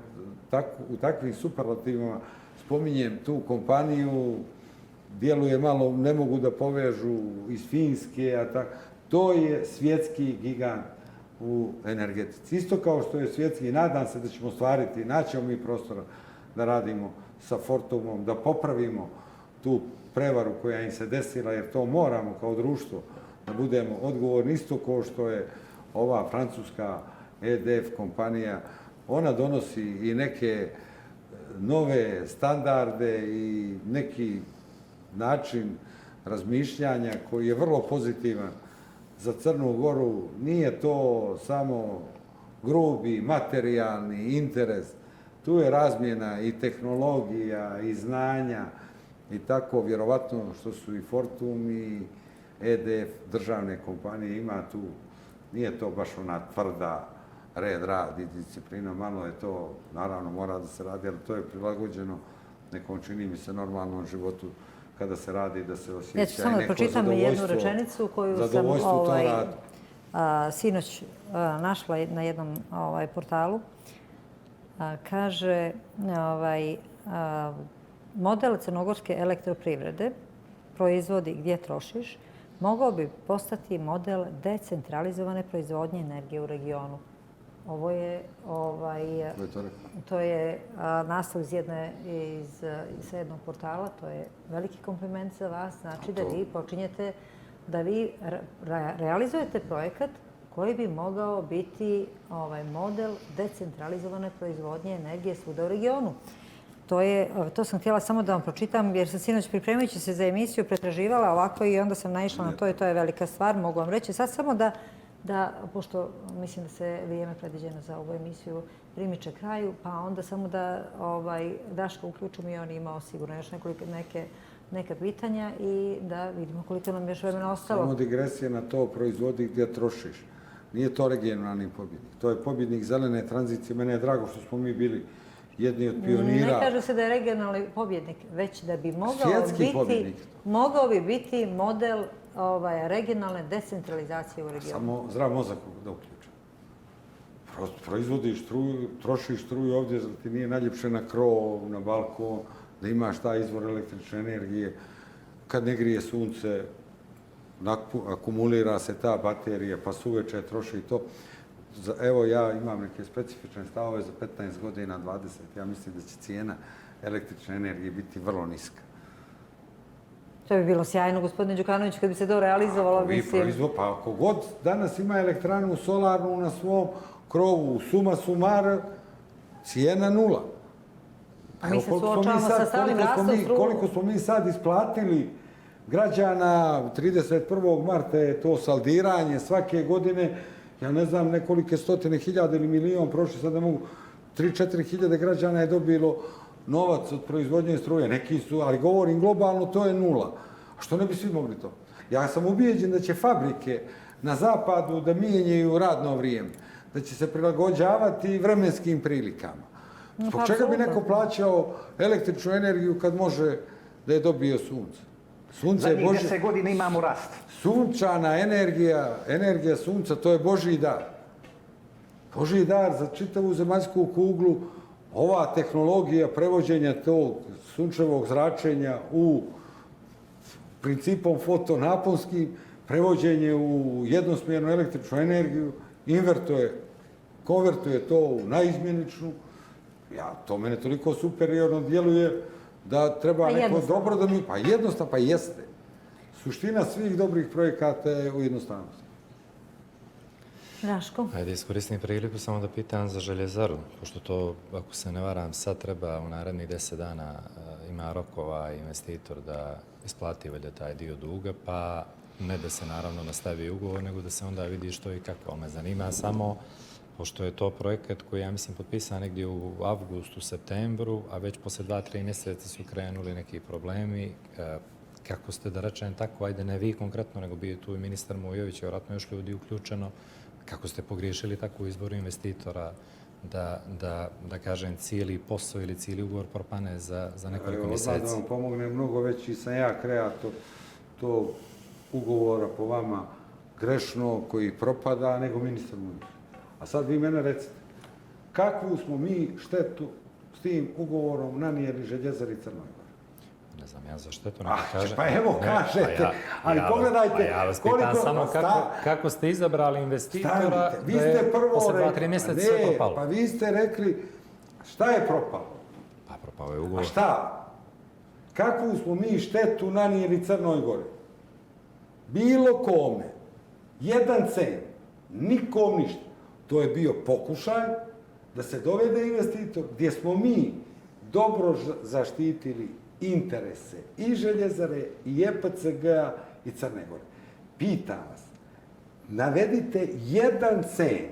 u takvim superlativima spominjem tu kompaniju, djeluje malo, ne mogu da povežu iz Finske, a tako. To je svjetski gigant u energetici. Isto kao što je svjetski, nadam se da ćemo ostvariti, naćemo mi prostora da radimo sa Fortumom, da popravimo tu prevaru koja im se desila, jer to moramo kao društvo da budemo odgovorni, isto kao što je ova francuska EDF kompanija. Ona donosi i neke nove standarde i neki način razmišljanja koji je vrlo pozitivan za Crnu Goru. Nije to samo grubi, materijalni interes. Tu je razmjena i tehnologija i znanja i tako, vjerovatno što su i Fortum i EDF državne kompanije, ima tu, nije to baš ona tvrda red, rad i disciplina, malo je to, naravno mora da se radi, ali to je prilagođeno nekom, čini mi se, normalnom životu kada se radi, da se osjeća i neko zadovoljstvo. Ja ću samo da pročitam jednu rečenicu koju sam sinoć našla na jednom portalu. Kaže, model crnogorske elektroprivrede, proizvodi gdje trošiš, mogao bi postati model decentralizovane proizvodnje energije u regionu. Ovo je, to je naslov sa jednog portala, to je veliki kompliment za vas, znači da vi počinjete, da vi realizujete projekat koji bi mogao biti model decentralizovane proizvodnje energije svuda u regionu. To sam htjela samo da vam pročitam, jer sam sinoć pripremajući se za emisiju pretraživala ovako i onda sam naišla na to i to je velika stvar, mogu vam reći. Sad samo da, pošto mislim da se vrijeme predviđeno za ovu emisiju primiče kraju, pa onda samo da Daška uključimo i on imao sigurno još neka pitanja i da vidimo koliko nam još vremena ostalo. Samo digresija na to, proizvodi gdje trošiš. Nije to regionalni pobjednik. To je pobjednik zelene tranzicije. Mene je drago što smo mi bili jedni od pionira. Ne kaže se da je regionalni pobjednik, već da bi mogao biti model regionalne decentralizacije u regionu. Samo zdrav mozak da uključa. Proizvodiš struju, trošiš struju ovdje, ti nije naljepše na krov, na balkon, da imaš taj izvor električne energije. Kad ne grije sunce, akumulira se ta baterija, pa suveče troši to. Evo, ja imam neke specifične stavove za 15 godina, 20. Ja mislim da će cijena električne energije biti vrlo niska. To bi bilo sjajno, gospodine Đukanović, kad bi se to realizovalo. Pa ako god danas ima elektranu solarnu na svom krovu, suma sumar, cijena nula. A mi se suočavamo sa stalnim rastom struje. Koliko smo mi sad isplatili građana, 31. marta je to saldiranje svake godine, ja ne znam, nekolike stotine hiljada ili milion prošli, sad ne mogu, 3-4 hiljade građana je dobilo novac od proizvodnje struje. Neki su, ali govorim globalno, to je nula. A što ne bi svi mogli to? Ja sam ubijeđen da će fabrike na zapadu da mijenjaju radno vrijeme, da će se prilagođavati vremenskim prilikama. Zbog čega bi neko plaćao električnu energiju kad može da je dobio sunce? Sunce je Zadnjih Božji... 10 godina imamo rast. Sunčana energija, energija sunca, to je Božji dar. Božji dar za čitavu zemaljsku kuglu, ova tehnologija prevođenja tog sunčevog zračenja u principom fotonaponskim, prevođenje u jednosmjernu električnu energiju, konvertuje to u naizmjeničnu. To mene toliko superiorno djeluje da treba neko dobro da mi... Pa jednostavno, pa jeste. Suština svih dobrih projekata je u jednostavnosti. Raško? Ajde, iskoristim priliku samo da pitam za željezaru, pošto to, ako se ne varam, sad treba u narednih 10 dana ima rokova investitor da isplati valjda taj dio duga, pa ne da se naravno nastavi ugovor, nego da se onda vidi što i kako. Me zanima samo, pošto je to projekat koji, ja mislim, potpisan negdje u avgustu, septembru, a već posle 2-3 mjeseca su krenuli neki problemi. Kako ste, da rečem tako, ajde ne vi konkretno, nego bio tu i ministar Mujović, vjerojatno još ljudi uključeno. Kako ste pogriješili tako u izboru investitora da kažem, cijeli posao ili cijeli ugovor propane za nekoliko mjeseci? Odmah da vam pomogne, mnogo veći sam ja kreator tog ugovora po vama grešno koji propada nego ministar Mujović. A sad vi mene recite, kakvu smo mi štetu s tim ugovorom nanijeli Željezari Crnoj Gori? Ne znam ja za štetu, neko kaže... Pa evo, kažete, ali pogledajte... Ja vas pitam samo kako ste izabrali investitora da je posle 2-3 mjeseca sve propalo. Pa vi ste rekli, šta je propalo? Pa propao je ugovor. A šta? Kakvu smo mi štetu nanijeli Crnoj Gori? Bilo kome, 1 cent, nikom ništa. To je bio pokušaj da se dovede investitor gdje smo mi dobro zaštitili interese i Željezare, i EPCG-a, i Crne Gore. Pitam vas, navedite 1 cent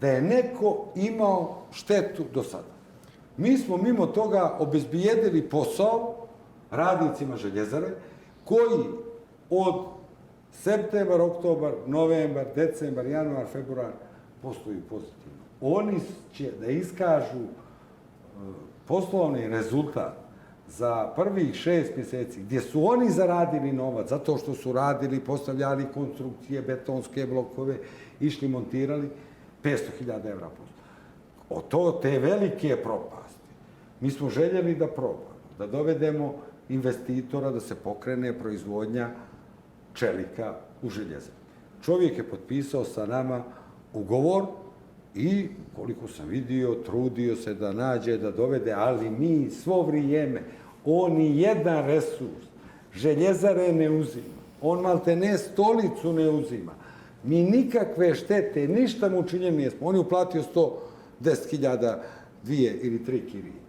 da je neko imao štetu do sada. Mi smo mimo toga obezbijedili posao radnicima Željezare koji od septembar, oktobar, novembar, decembar, januar, februar posluju pozitivno. Oni će da iskažu poslovni rezultat za prvih 6 mjeseci, gdje su oni zaradili novac, zato što su radili, postavljali konstrukcije, betonske blokove, išli, montirali, 500.000 evra posao. Te velike propasti. Mi smo željeli da probamo, da dovedemo investitora, da se pokrene proizvodnja čelika u Željezari. Čovjek je potpisao sa nama ugovor i, koliko sam vidio, trudio se da nađe, da dovede, ali mi svo vrijeme, on ni jedan resurs Željezare ne uzima. On maltene stolicu ne uzima. Mi nikakve štete, ništa mu učinjeni nismo. On je uplatio 110.000, 2 ili 3 kirije.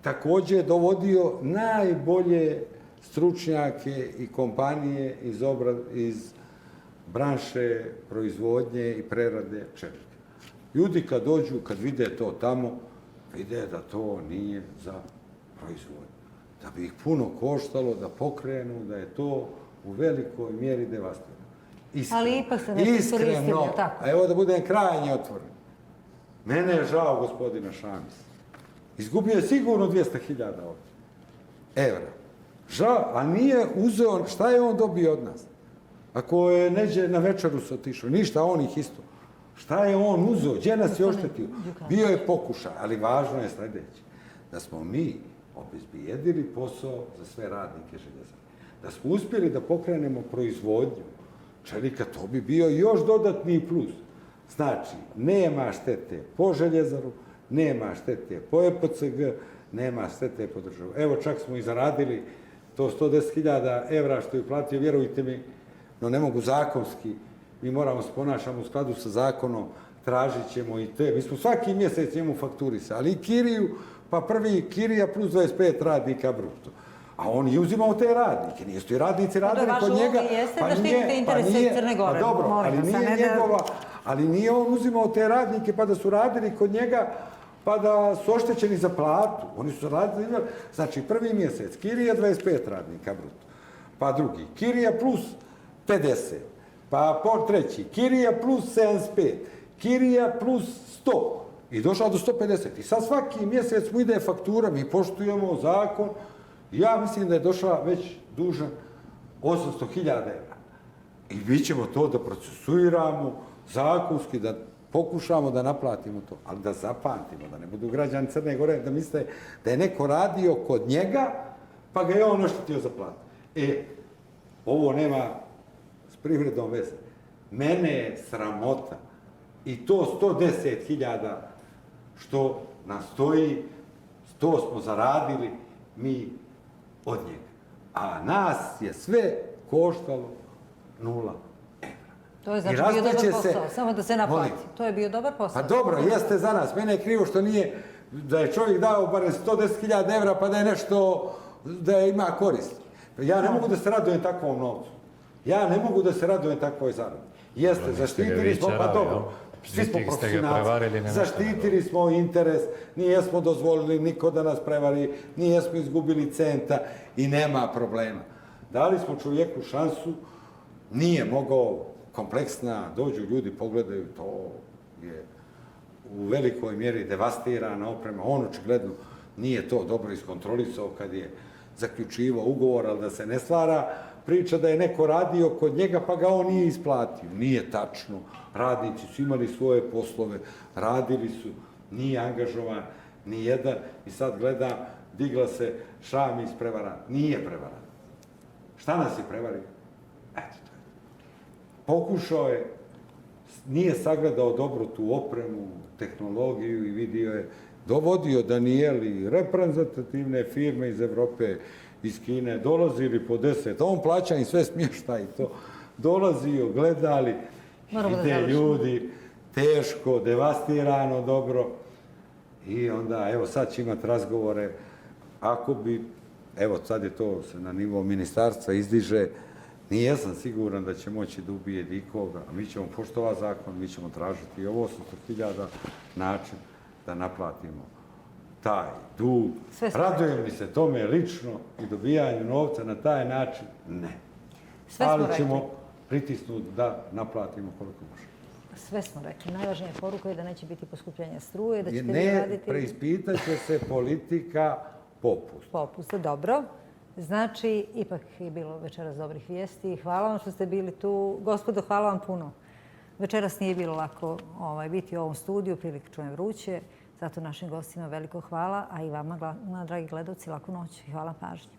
Također je dovodio najbolje stručnjake i kompanije iz branše proizvodnje i prerade čelika. Ljudi kad dođu, kad vide to tamo, vide da to nije za proizvodnju. Da bi ih puno koštalo, da pokrenu, da je to u velikoj mjeri devastirano. Ali ipak se nešto iskoristili, tako? Evo da budem krajnje otvoren. Mene je žao gospodina Šamisa. Izgubio je sigurno 200.000 evra. Žao, a nije uzeo, šta je on dobio od nas? Ako je neđe na večeru se otišao, ništa, on ih isto. Šta je on uzeo? Gdje nas je oštetio? Bio je pokušaj, ali važno je sljedeće. Da smo mi obezbijedili posao za sve radnike Željezare. Da smo uspjeli da pokrenemo proizvodnju čelika, to bi bio još dodatni plus. Znači, nema štete po Željezaru, nema štete po EPCG, nema štete po državu. Evo, čak smo i zaradili to 110.000 evra što je platio, vjerujte mi, no ne mogu zakonski, mi moramo se ponašamo u skladu sa zakonom, tražit ćemo i te. Mi smo svaki mjesec njemu fakturisali, ali i kiriju, pa prvi kirija plus 25 radnika bruto. A on je uzimao te radnike, nisu ti radnici radili kod njega. Vaša uloga jeste da štitite interese Crne Gore. Pa dobro, ali nije on uzimao te radnike pa da su radili kod njega, pa da su oštećeni za platu. Oni su radili, znači prvi mjesec, kirija 25 radnika bruto, pa drugi, kirija plus 50, pa treći, kirija plus 75, kirija plus 100 i došao do 150. I sad svaki mjesec mu ide faktura, mi poštujemo zakon. Ja mislim da je došla već dužan 800.000 evra. I mi ćemo to da procesuiramo zakonski, da pokušamo da naplatimo to, ali da zapamtimo, da ne budu građani Crne Gore, da misle da je neko radio kod njega, pa ga je on oštetio za platu. Ovo nema s privredom veze. Mene je sramota i to 110.000 što nas stoji, to smo zaradili mi od njega. A nas je sve koštalo 0 evra. To je znači bio dobar posao, samo da se naplati. To je bio dobar posao. Pa dobro, jeste za nas. Mene je krivo što nije, da je čovjek dao barem 110.000 evra pa da je nešto, da ima korist. Ja ne mogu da se radujem takvom novcu. Ja ne mogu da se radujem takvoj zaradi. Jeste, zaštitili smo, pa dobro. Svi smo profesionalci, zaštitili smo interes, nijesmo dozvolili niko da nas prevari, nijesmo izgubili centa i nema problema. Dali smo čovjeku šansu, nije mogao kompleksna, dođu ljudi, pogledaju, to je u velikoj mjeri devastirana oprema, on očigledno nije to dobro iskontrolisao kad je zaključivao ugovor, ali da se ne stvara priča da je neko radio kod njega pa ga on nije isplatio. Nije tačno. Radnici su imali svoje poslove, radili su, nije angažovan ni jedan i sad gledam, digla se Šamić prevaran. Nije prevaran. Šta nas je prevario? Eto to je. Pokušao je, nije sagledao dobro tu opremu, tehnologiju i vidio je, dovodio Danijeli, reprezentativne firme iz Evrope, iz Kine, dolazili po 10, on plaća im sve smješta i to, dolazio, gledali, ide ljudi, teško, devastirano, dobro, i onda, evo, sad će imati razgovore, ako bi, evo, sad je to se na nivou ministarstva izdiže, nijesam siguran da će moći da ubije nikoga, a mi ćemo poštovati zakon, mi ćemo tražiti ovo 800.000 način da naplatimo taj dug. Radujem li se tome lično i dobijanju novca na taj način? Ne. Ali ćemo pritisnuti da naplatimo koliko možemo. Sve smo rekli. Najvažnija poruka je da neće biti poskupljanja struje, da ćete vi raditi... Ne, preispitat će se politika popusta. Popusta, dobro. Znači, ipak je bilo večeras dobrih vijesti. Hvala vam što ste bili tu. Gospodo, hvala vam puno. Večeras nije bilo lako biti u ovom studiju, prilično je vruće. Zato našim gostima veliko hvala, a i vama, dragi gledalci, laku noć i hvala pažnju.